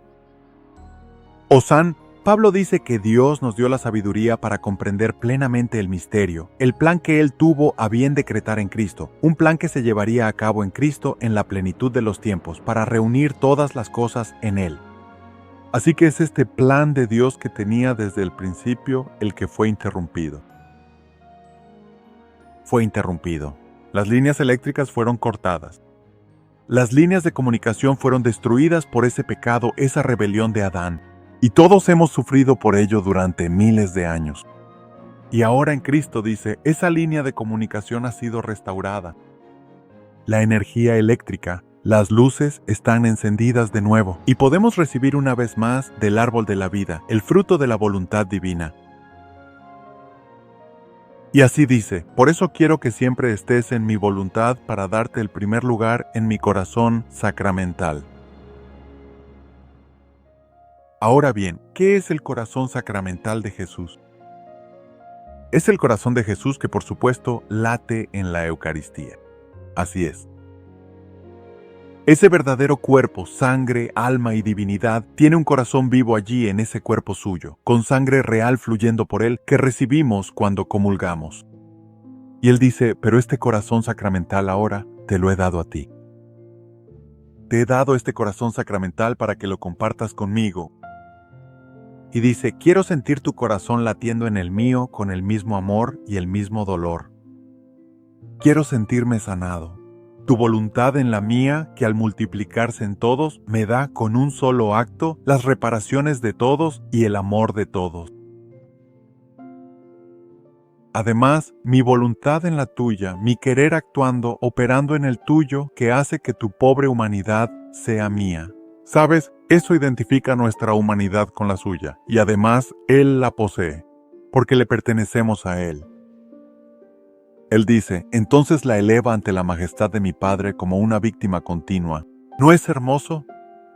O San Pablo dice que Dios nos dio la sabiduría para comprender plenamente el misterio, el plan que Él tuvo a bien decretar en Cristo, un plan que se llevaría a cabo en Cristo en la plenitud de los tiempos, para reunir todas las cosas en Él. Así que es este plan de Dios que tenía desde el principio el que fue interrumpido. Fue interrumpido. Las líneas eléctricas fueron cortadas. Las líneas de comunicación fueron destruidas por ese pecado, esa rebelión de Adán. Y todos hemos sufrido por ello durante miles de años. Y ahora en Cristo dice, esa línea de comunicación ha sido restaurada. La energía eléctrica, las luces están encendidas de nuevo y podemos recibir una vez más del árbol de la vida, el fruto de la voluntad divina. Y así dice, por eso quiero que siempre estés en mi voluntad para darte el primer lugar en mi corazón sacramental. Ahora bien, ¿qué es el corazón sacramental de Jesús? Es el corazón de Jesús que, por supuesto, late en la Eucaristía. Así es. Ese verdadero cuerpo, sangre, alma y divinidad, tiene un corazón vivo allí en ese cuerpo suyo, con sangre real fluyendo por él que recibimos cuando comulgamos. Y él dice, pero este corazón sacramental ahora te lo he dado a ti. Te he dado este corazón sacramental para que lo compartas conmigo. Y dice, quiero sentir tu corazón latiendo en el mío con el mismo amor y el mismo dolor. Quiero sentirme sanado. Tu voluntad en la mía, que al multiplicarse en todos, me da con un solo acto las reparaciones de todos y el amor de todos. Además, mi voluntad en la tuya, mi querer actuando, operando en el tuyo, que hace que tu pobre humanidad sea mía. ¿Sabes? Eso identifica nuestra humanidad con la suya, y además Él la posee, porque le pertenecemos a Él. Él dice, entonces la eleva ante la majestad de mi Padre como una víctima continua. ¿No es hermoso?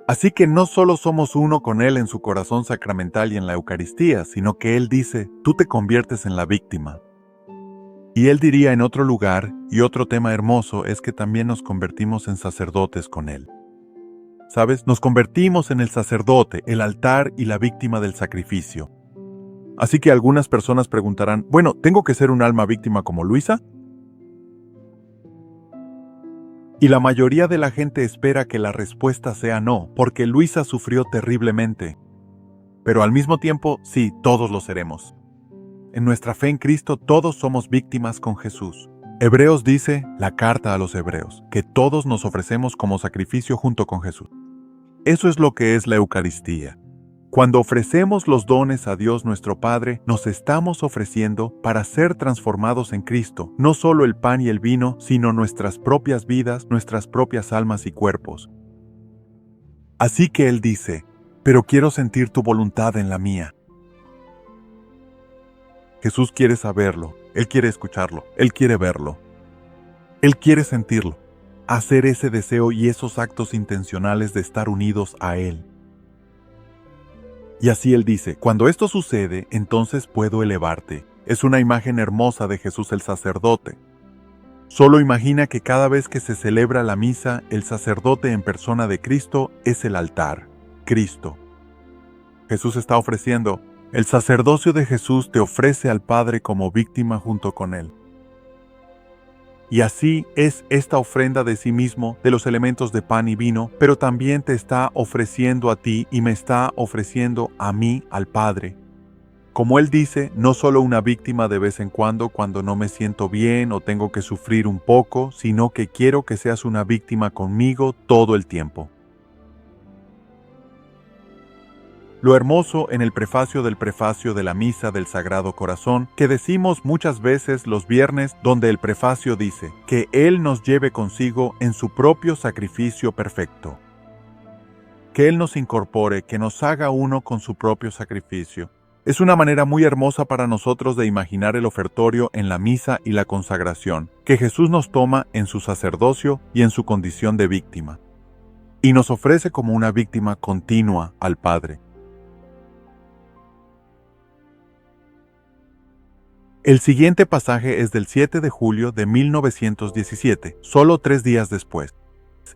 Así que no solo somos uno con Él en su corazón sacramental y en la Eucaristía, sino que Él dice, tú te conviertes en la víctima. Y Él diría en otro lugar, y otro tema hermoso es que también nos convertimos en sacerdotes con Él. ¿Sabes? Nos convertimos en el sacerdote, el altar y la víctima del sacrificio. Así que algunas personas preguntarán, bueno, ¿tengo que ser un alma víctima como Luisa? Y la mayoría de la gente espera que la respuesta sea no, porque Luisa sufrió terriblemente. Pero al mismo tiempo, sí, todos lo seremos. En nuestra fe en Cristo, todos somos víctimas con Jesús. Hebreos dice, la carta a los Hebreos, que todos nos ofrecemos como sacrificio junto con Jesús. Eso es lo que es la Eucaristía. Cuando ofrecemos los dones a Dios nuestro Padre, nos estamos ofreciendo para ser transformados en Cristo, no solo el pan y el vino, sino nuestras propias vidas, nuestras propias almas y cuerpos. Así que Él dice, pero quiero sentir tu voluntad en la mía. Jesús quiere saberlo, Él quiere escucharlo, Él quiere verlo. Él quiere sentirlo, hacer ese deseo y esos actos intencionales de estar unidos a Él. Y así Él dice, cuando esto sucede, entonces puedo elevarte. Es una imagen hermosa de Jesús el sacerdote. Solo imagina que cada vez que se celebra la misa, el sacerdote en persona de Cristo es el altar, Cristo. Jesús está ofreciendo, el sacerdocio de Jesús te ofrece al Padre como víctima junto con Él. Y así es esta ofrenda de sí mismo, de los elementos de pan y vino, pero también te está ofreciendo a ti y me está ofreciendo a mí, al Padre. Como Él dice, no solo una víctima de vez en cuando no me siento bien o tengo que sufrir un poco, sino que quiero que seas una víctima conmigo todo el tiempo. Lo hermoso en el prefacio de la Misa del Sagrado Corazón, que decimos muchas veces los viernes, donde el prefacio dice, que Él nos lleve consigo en su propio sacrificio perfecto. Que Él nos incorpore, que nos haga uno con su propio sacrificio. Es una manera muy hermosa para nosotros de imaginar el ofertorio en la misa y la consagración, que Jesús nos toma en su sacerdocio y en su condición de víctima. Y nos ofrece como una víctima continua al Padre. El siguiente pasaje es del 7 de julio de 1917, solo 3 días después.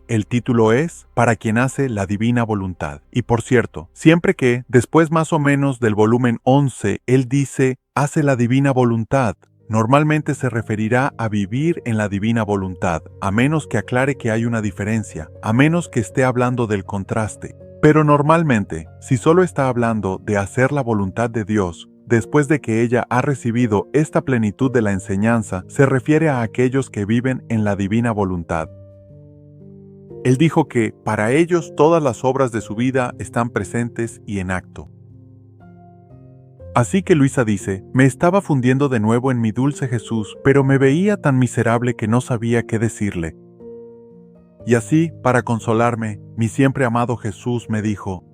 El título es Para quien hace la divina voluntad. Y por cierto, siempre que, después más o menos del volumen 11, él dice, hace la divina voluntad, normalmente se referirá a vivir en la divina voluntad, a menos que aclare que hay una diferencia, a menos que esté hablando del contraste. Pero normalmente, si solo está hablando de hacer la voluntad de Dios, después de que ella ha recibido esta plenitud de la enseñanza, se refiere a aquellos que viven en la divina voluntad. Él dijo que, para ellos, todas las obras de su vida están presentes y en acto. Así que Luisa dice, me estaba fundiendo de nuevo en mi dulce Jesús, pero me veía tan miserable que no sabía qué decirle. Y así, para consolarme, mi siempre amado Jesús me dijo,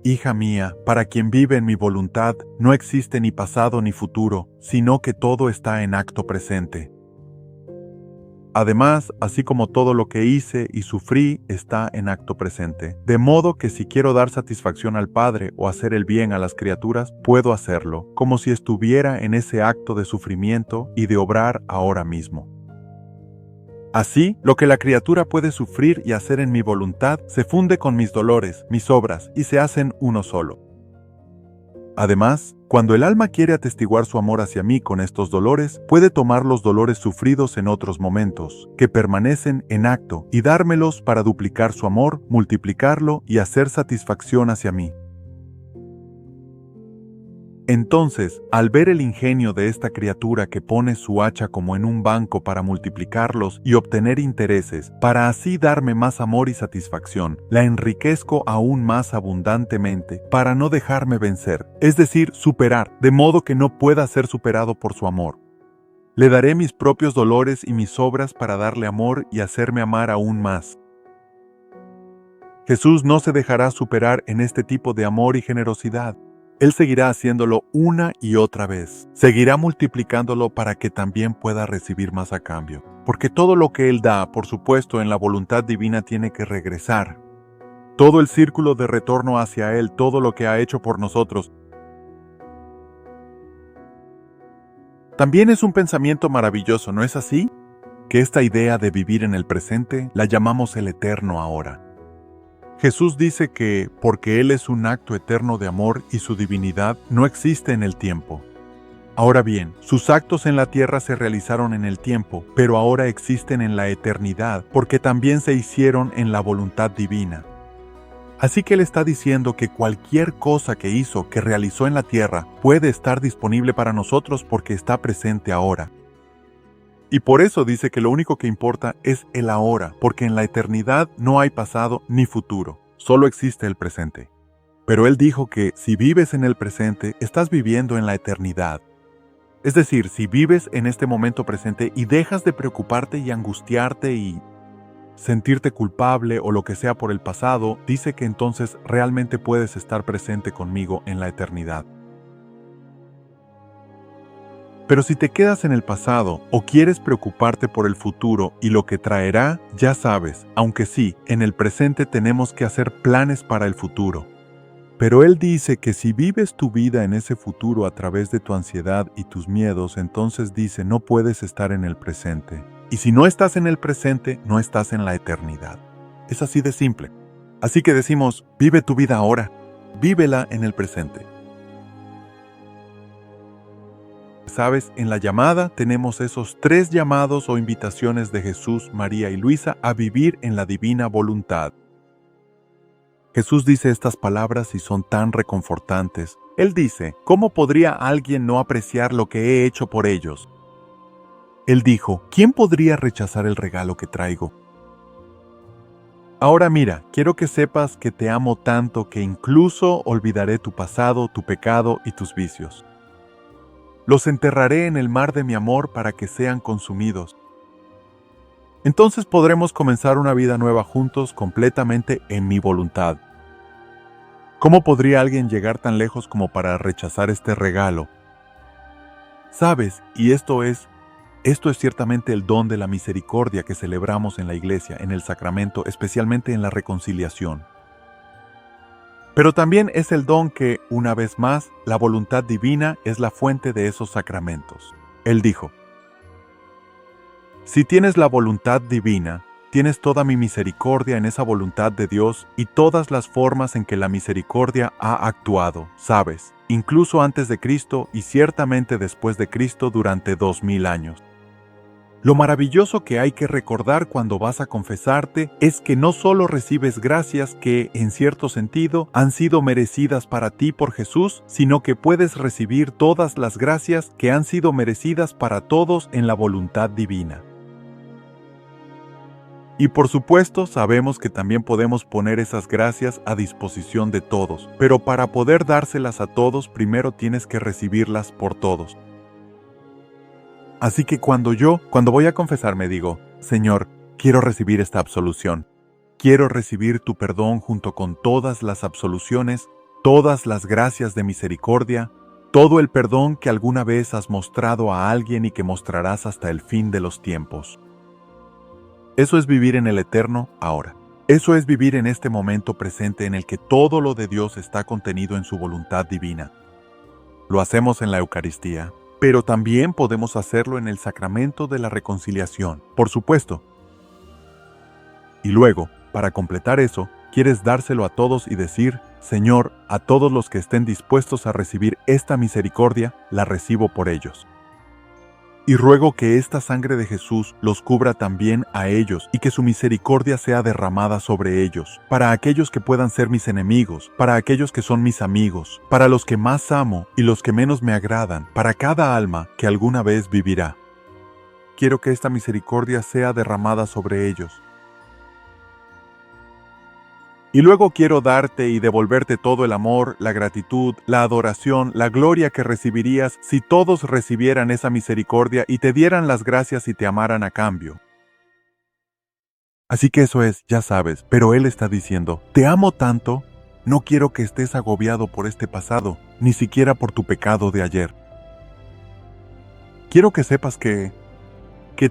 hija mía, para quien vive en mi voluntad, no existe ni pasado ni futuro, sino que todo está en acto presente. Además, así como todo lo que hice y sufrí está en acto presente. De modo que si quiero dar satisfacción al Padre o hacer el bien a las criaturas, puedo hacerlo, como si estuviera en ese acto de sufrimiento y de obrar ahora mismo. Así, lo que la criatura puede sufrir y hacer en mi voluntad se funde con mis dolores, mis obras, y se hacen uno solo. Además, cuando el alma quiere atestiguar su amor hacia mí con estos dolores, puede tomar los dolores sufridos en otros momentos, que permanecen en acto, y dármelos para duplicar su amor, multiplicarlo y hacer satisfacción hacia mí. Entonces, al ver el ingenio de esta criatura que pone su hacha como en un banco para multiplicarlos y obtener intereses, para así darme más amor y satisfacción, la enriquezco aún más abundantemente, para no dejarme vencer, es decir, superar, de modo que no pueda ser superado por su amor. Le daré mis propios dolores y mis obras para darle amor y hacerme amar aún más. Jesús no se dejará superar en este tipo de amor y generosidad. Él seguirá haciéndolo una y otra vez. Seguirá multiplicándolo para que también pueda recibir más a cambio. Porque todo lo que Él da, por supuesto, en la voluntad divina tiene que regresar. Todo el círculo de retorno hacia Él, todo lo que ha hecho por nosotros. También es un pensamiento maravilloso, ¿no es así? Que esta idea de vivir en el presente la llamamos el eterno ahora. Jesús dice que, porque Él es un acto eterno de amor y su divinidad no existe en el tiempo. Ahora bien, sus actos en la tierra se realizaron en el tiempo, pero ahora existen en la eternidad, porque también se hicieron en la voluntad divina. Así que Él está diciendo que cualquier cosa que hizo, que realizó en la tierra, puede estar disponible para nosotros porque está presente ahora. Y por eso dice que lo único que importa es el ahora, porque en la eternidad no hay pasado ni futuro, solo existe el presente. Pero Él dijo que si vives en el presente, estás viviendo en la eternidad. Es decir, si vives en este momento presente y dejas de preocuparte y angustiarte y sentirte culpable o lo que sea por el pasado, dice que entonces realmente puedes estar presente conmigo en la eternidad. Pero si te quedas en el pasado o quieres preocuparte por el futuro y lo que traerá, ya sabes, aunque sí, en el presente tenemos que hacer planes para el futuro. Pero Él dice que si vives tu vida en ese futuro a través de tu ansiedad y tus miedos, entonces dice no puedes estar en el presente. Y si no estás en el presente, no estás en la eternidad. Es así de simple. Así que decimos, vive tu vida ahora, vívela en el presente. Sabes, en la llamada tenemos esos 3 llamados o invitaciones de Jesús, María y Luisa a vivir en la divina voluntad. Jesús dice estas palabras y son tan reconfortantes. Él dice, ¿cómo podría alguien no apreciar lo que he hecho por ellos? Él dijo, ¿quién podría rechazar el regalo que traigo? Ahora mira, quiero que sepas que te amo tanto que incluso olvidaré tu pasado, tu pecado y tus vicios. Los enterraré en el mar de mi amor para que sean consumidos. Entonces podremos comenzar una vida nueva juntos completamente en mi voluntad. ¿Cómo podría alguien llegar tan lejos como para rechazar este regalo? ¿Sabes? Y esto es ciertamente el don de la misericordia que celebramos en la iglesia, en el sacramento, especialmente en la reconciliación. Pero también es el don que, una vez más, la voluntad divina es la fuente de esos sacramentos. Él dijo, si tienes la voluntad divina, tienes toda mi misericordia en esa voluntad de Dios y todas las formas en que la misericordia ha actuado, sabes, incluso antes de Cristo y ciertamente después de Cristo durante 2000 años. Lo maravilloso que hay que recordar cuando vas a confesarte es que no solo recibes gracias que, en cierto sentido, han sido merecidas para ti por Jesús, sino que puedes recibir todas las gracias que han sido merecidas para todos en la voluntad divina. Y por supuesto, sabemos que también podemos poner esas gracias a disposición de todos, pero para poder dárselas a todos, primero tienes que recibirlas por todos. Así que cuando voy a confesarme digo, Señor, quiero recibir esta absolución. Quiero recibir tu perdón junto con todas las absoluciones, todas las gracias de misericordia, todo el perdón que alguna vez has mostrado a alguien y que mostrarás hasta el fin de los tiempos. Eso es vivir en el eterno ahora. Eso es vivir en este momento presente en el que todo lo de Dios está contenido en su voluntad divina. Lo hacemos en la Eucaristía, pero también podemos hacerlo en el sacramento de la reconciliación, por supuesto. Y luego, para completar eso, quieres dárselo a todos y decir: Señor, a todos los que estén dispuestos a recibir esta misericordia, la recibo por ellos. Y ruego que esta sangre de Jesús los cubra también a ellos y que su misericordia sea derramada sobre ellos, para aquellos que puedan ser mis enemigos, para aquellos que son mis amigos, para los que más amo y los que menos me agradan, para cada alma que alguna vez vivirá. Quiero que esta misericordia sea derramada sobre ellos. Y luego quiero darte y devolverte todo el amor, la gratitud, la adoración, la gloria que recibirías si todos recibieran esa misericordia y te dieran las gracias y te amaran a cambio. Así que eso es, ya sabes, pero Él está diciendo: te amo tanto, no quiero que estés agobiado por este pasado, ni siquiera por tu pecado de ayer. Quiero que sepas que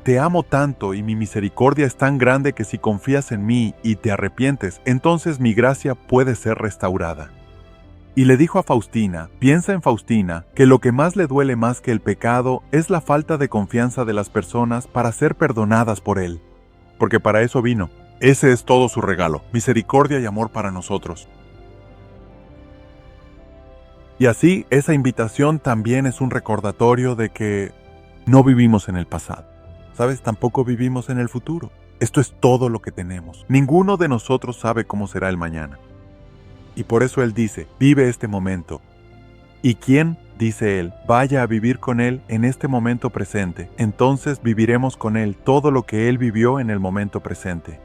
te amo tanto y mi misericordia es tan grande que si confías en mí y te arrepientes, entonces mi gracia puede ser restaurada. Y le dijo a Faustina: piensa en Faustina, que lo que más le duele más que el pecado es la falta de confianza de las personas para ser perdonadas por Él. Porque para eso vino. Ese es todo su regalo, misericordia y amor para nosotros. Y así, esa invitación también es un recordatorio de que no vivimos en el pasado. ¿Sabes? Tampoco vivimos en el futuro. Esto es todo lo que tenemos. Ninguno de nosotros sabe cómo será el mañana. Y por eso Él dice: vive este momento. ¿Y quién, dice Él, vaya a vivir con Él en este momento presente? Entonces viviremos con Él todo lo que Él vivió en el momento presente.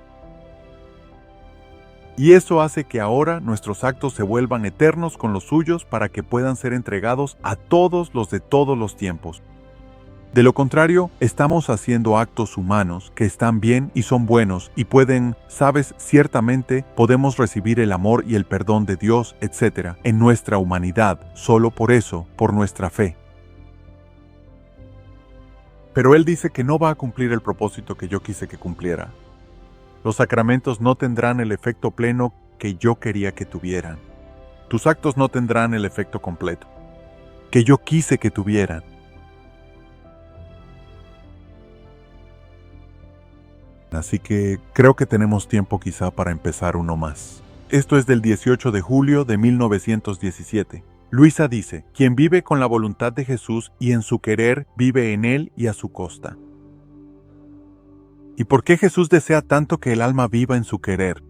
Y eso hace que ahora nuestros actos se vuelvan eternos con los suyos para que puedan ser entregados a todos los de todos los tiempos. De lo contrario, estamos haciendo actos humanos que están bien y son buenos y pueden, sabes, ciertamente podemos recibir el amor y el perdón de Dios, etc., en nuestra humanidad, solo por eso, por nuestra fe. Pero Él dice que no va a cumplir el propósito que yo quise que cumpliera. Los sacramentos no tendrán el efecto pleno que yo quería que tuvieran. Tus actos no tendrán el efecto completo que yo quise que tuvieran. Así que creo que tenemos tiempo quizá para empezar uno más. Esto es del 18 de julio de 1917. Luisa dice: quien vive con la voluntad de Jesús y en su querer, vive en Él y a su costa. ¿Y por qué Jesús desea tanto que el alma viva en su querer?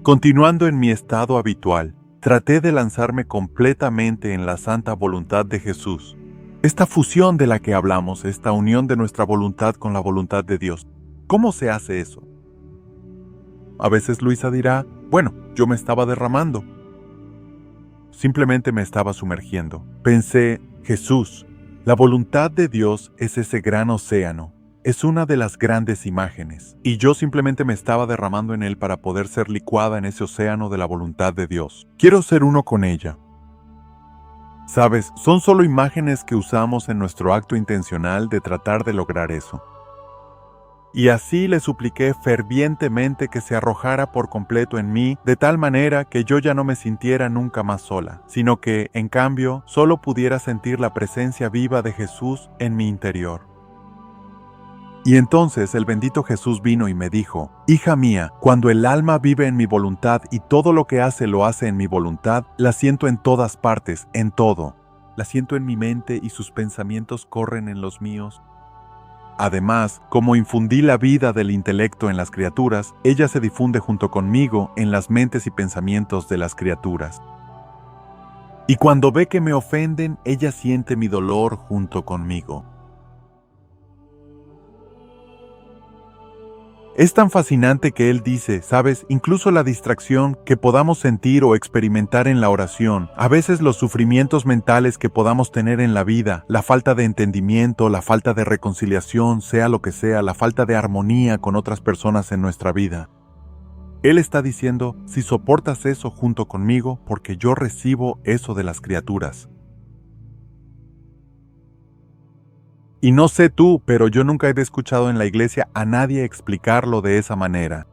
Continuando en mi estado habitual, traté de lanzarme completamente en la santa voluntad de Jesús. Esta fusión de la que hablamos, esta unión de nuestra voluntad con la voluntad de Dios. ¿Cómo se hace eso? A veces Luisa dirá: bueno, yo me estaba derramando. Simplemente me estaba sumergiendo. Pensé: Jesús, la voluntad de Dios es ese gran océano. Es una de las grandes imágenes. Y yo simplemente me estaba derramando en él para poder ser licuada en ese océano de la voluntad de Dios. Quiero ser uno con ella. Sabes, son solo imágenes que usamos en nuestro acto intencional de tratar de lograr eso. Y así le supliqué fervientemente que se arrojara por completo en mí, de tal manera que yo ya no me sintiera nunca más sola, sino que, en cambio, solo pudiera sentir la presencia viva de Jesús en mi interior. Y entonces el bendito Jesús vino y me dijo: hija mía, cuando el alma vive en mi voluntad y todo lo que hace lo hace en mi voluntad, la siento en todas partes, en todo. La siento en mi mente y sus pensamientos corren en los míos. Además, como infundí la vida del intelecto en las criaturas, ella se difunde junto conmigo en las mentes y pensamientos de las criaturas. Y cuando ve que me ofenden, ella siente mi dolor junto conmigo. Es tan fascinante que él dice, ¿sabes? Incluso la distracción que podamos sentir o experimentar en la oración, a veces los sufrimientos mentales que podamos tener en la vida, la falta de entendimiento, la falta de reconciliación, sea lo que sea, la falta de armonía con otras personas en nuestra vida. Él está diciendo, si soportas eso junto conmigo, porque yo recibo eso de las criaturas. Y no sé tú, pero yo nunca he escuchado en la iglesia a nadie explicarlo de esa manera.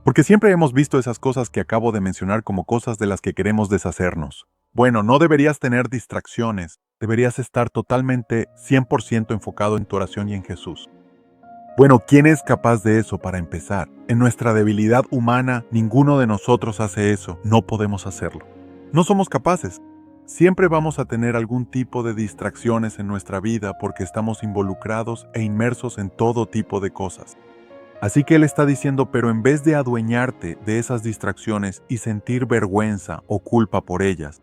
Porque siempre hemos visto esas cosas que acabo de mencionar como cosas de las que queremos deshacernos. Bueno, no deberías tener distracciones, deberías estar totalmente 100% enfocado en tu oración y en Jesús. Bueno, ¿quién es capaz de eso para empezar? En nuestra debilidad humana, ninguno de nosotros hace eso, no podemos hacerlo. No somos capaces. Siempre vamos a tener algún tipo de distracciones en nuestra vida porque estamos involucrados e inmersos en todo tipo de cosas. Así que él está diciendo, pero en vez de adueñarte de esas distracciones y sentir vergüenza o culpa por ellas,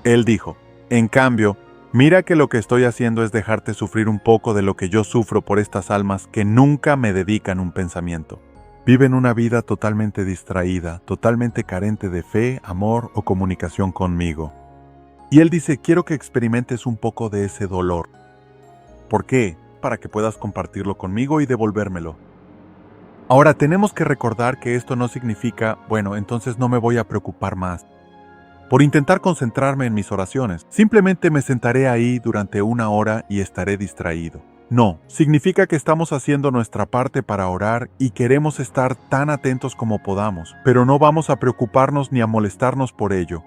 él dijo, en cambio, mira que lo que estoy haciendo es dejarte sufrir un poco de lo que yo sufro por estas almas que nunca me dedican un pensamiento. Viven una vida totalmente distraída, totalmente carente de fe, amor o comunicación conmigo. Y él dice, quiero que experimentes un poco de ese dolor. ¿Por qué? Para que puedas compartirlo conmigo y devolvérmelo. Ahora tenemos que recordar que esto no significa, bueno, entonces no me voy a preocupar más por intentar concentrarme en mis oraciones. Simplemente me sentaré ahí durante 1 hora y estaré distraído. No, significa que estamos haciendo nuestra parte para orar y queremos estar tan atentos como podamos, pero no vamos a preocuparnos ni a molestarnos por ello.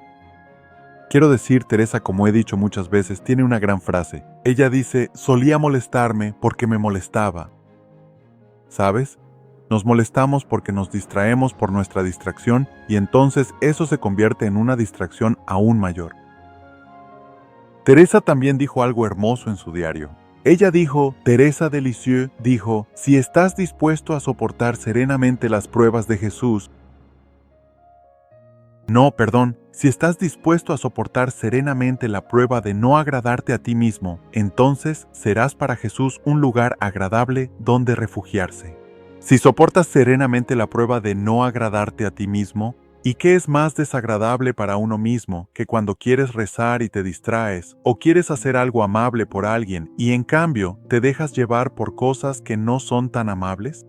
Quiero decir, Teresa, como he dicho muchas veces, tiene una gran frase. Ella dice, solía molestarme porque me molestaba. ¿Sabes? Nos molestamos porque nos distraemos por nuestra distracción y entonces eso se convierte en una distracción aún mayor. Teresa también dijo algo hermoso en su diario. Ella dijo, Teresa de Lisieux dijo, si estás dispuesto a soportar serenamente las pruebas de Jesús, si estás dispuesto a soportar serenamente la prueba de no agradarte a ti mismo, entonces serás para Jesús un lugar agradable donde refugiarse. Si soportas serenamente la prueba de no agradarte a ti mismo, ¿y qué es más desagradable para uno mismo que cuando quieres rezar y te distraes, o quieres hacer algo amable por alguien y en cambio te dejas llevar por cosas que no son tan amables?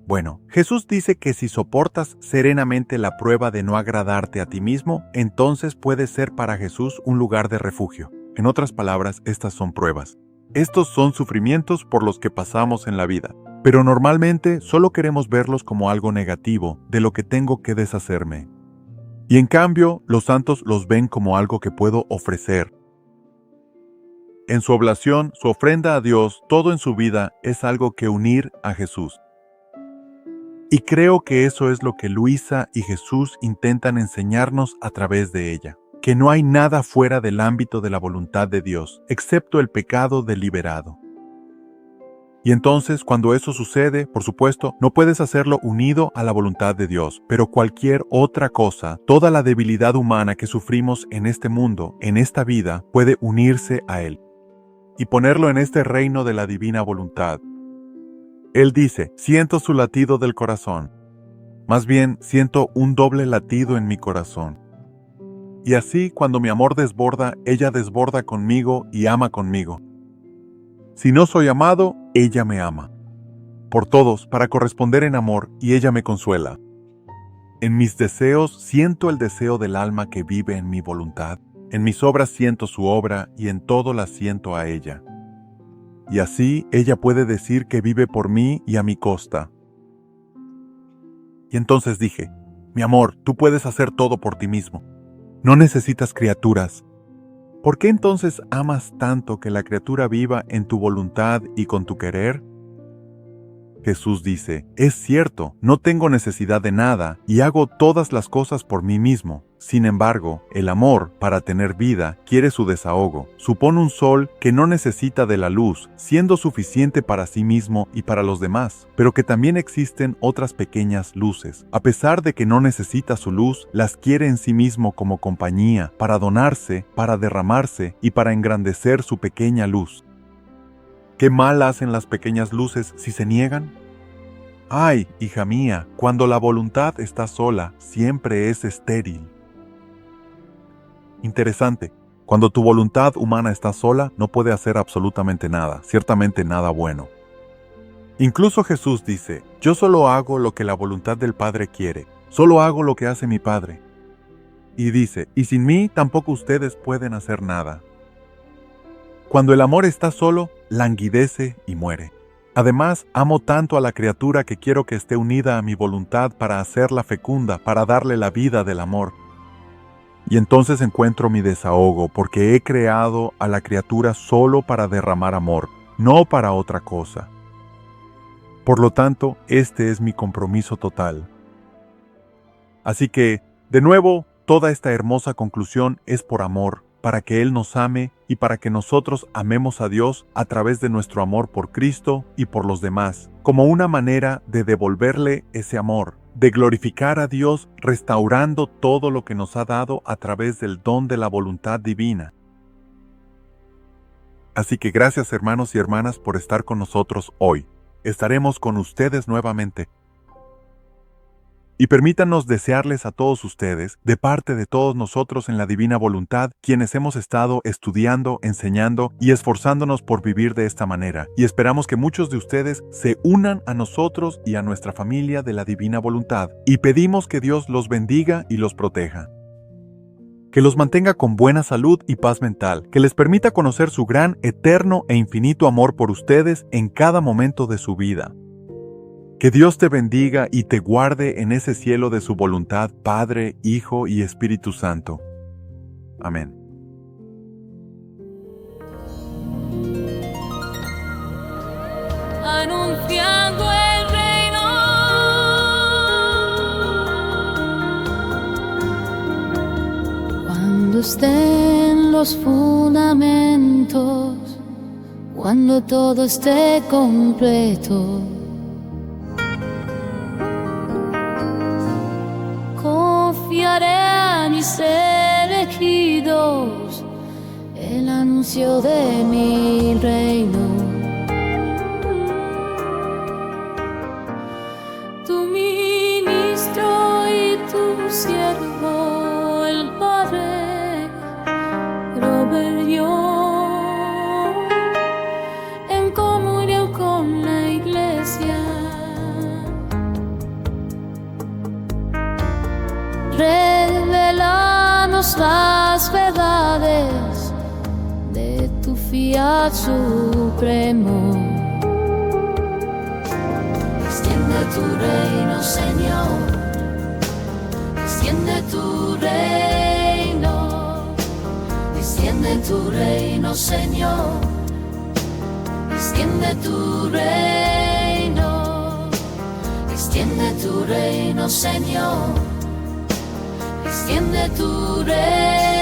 Bueno, Jesús dice que si soportas serenamente la prueba de no agradarte a ti mismo, entonces puedes ser para Jesús un lugar de refugio. En otras palabras, estas son pruebas. Estos son sufrimientos por los que pasamos en la vida. Pero normalmente solo queremos verlos como algo negativo, de lo que tengo que deshacerme. Y en cambio, los santos los ven como algo que puedo ofrecer. En su oblación, su ofrenda a Dios, todo en su vida es algo que unir a Jesús. Y creo que eso es lo que Luisa y Jesús intentan enseñarnos a través de ella. Que no hay nada fuera del ámbito de la voluntad de Dios, excepto el pecado deliberado. Y entonces, cuando eso sucede, por supuesto, no puedes hacerlo unido a la voluntad de Dios, pero cualquier otra cosa, toda la debilidad humana que sufrimos en este mundo, en esta vida, puede unirse a Él y ponerlo en este reino de la divina voluntad. Él dice, siento su latido del corazón. Más bien, siento un doble latido en mi corazón. Y así, cuando mi amor desborda, ella desborda conmigo y ama conmigo. Si no soy amado, ella me ama. Por todos, para corresponder en amor, y ella me consuela. En mis deseos siento el deseo del alma que vive en mi voluntad. En mis obras siento su obra, y en todo la siento a ella. Y así, ella puede decir que vive por mí y a mi costa. Y entonces dije, mi amor, tú puedes hacer todo por ti mismo. No necesitas criaturas. ¿Por qué entonces amas tanto que la criatura viva en tu voluntad y con tu querer? Jesús dice, es cierto, no tengo necesidad de nada y hago todas las cosas por mí mismo. Sin embargo, el amor, para tener vida, quiere su desahogo. Supone un sol que no necesita de la luz, siendo suficiente para sí mismo y para los demás, pero que también existen otras pequeñas luces. A pesar de que no necesita su luz, las quiere en sí mismo como compañía, para donarse, para derramarse y para engrandecer su pequeña luz. ¿Qué mal hacen las pequeñas luces si se niegan? Ay, hija mía, cuando la voluntad está sola, siempre es estéril. Interesante, cuando tu voluntad humana está sola, no puede hacer absolutamente nada, ciertamente nada bueno. Incluso Jesús dice, yo solo hago lo que la voluntad del Padre quiere, solo hago lo que hace mi Padre. Y dice, y sin mí tampoco ustedes pueden hacer nada. Cuando el amor está solo, languidece y muere. Además, amo tanto a la criatura que quiero que esté unida a mi voluntad para hacerla fecunda, para darle la vida del amor. Y entonces encuentro mi desahogo, porque he creado a la criatura solo para derramar amor, no para otra cosa. Por lo tanto, este es mi compromiso total. Así que, de nuevo, toda esta hermosa conclusión es por amor, para que Él nos ame y para que nosotros amemos a Dios a través de nuestro amor por Cristo y por los demás, como una manera de devolverle ese amor, de glorificar a Dios restaurando todo lo que nos ha dado a través del don de la voluntad divina. Así que gracias, hermanos y hermanas, por estar con nosotros hoy. Estaremos con ustedes nuevamente. Y permítanos desearles a todos ustedes, de parte de todos nosotros en la Divina Voluntad, quienes hemos estado estudiando, enseñando y esforzándonos por vivir de esta manera. Y esperamos que muchos de ustedes se unan a nosotros y a nuestra familia de la Divina Voluntad. Y pedimos que Dios los bendiga y los proteja. Que los mantenga con buena salud y paz mental, que les permita conocer su gran, eterno e infinito amor por ustedes en cada momento de su vida. Que Dios te bendiga y te guarde en ese cielo de su voluntad, Padre, Hijo y Espíritu Santo. Amén. Anunciando el reino, cuando estén los fundamentos, cuando todo esté completo, confiaré a mis elegidos el anuncio de mi reino. Tu ministro y tu siervo, el Padre Robert Young, en comunión con la Iglesia, revelanos las verdades de tu fiat supremo. Extiende tu reino, Señor, extiende tu reino, extiende tu reino, Señor, extiende tu reino, extiende tu reino, Señor. Extiende tu reino.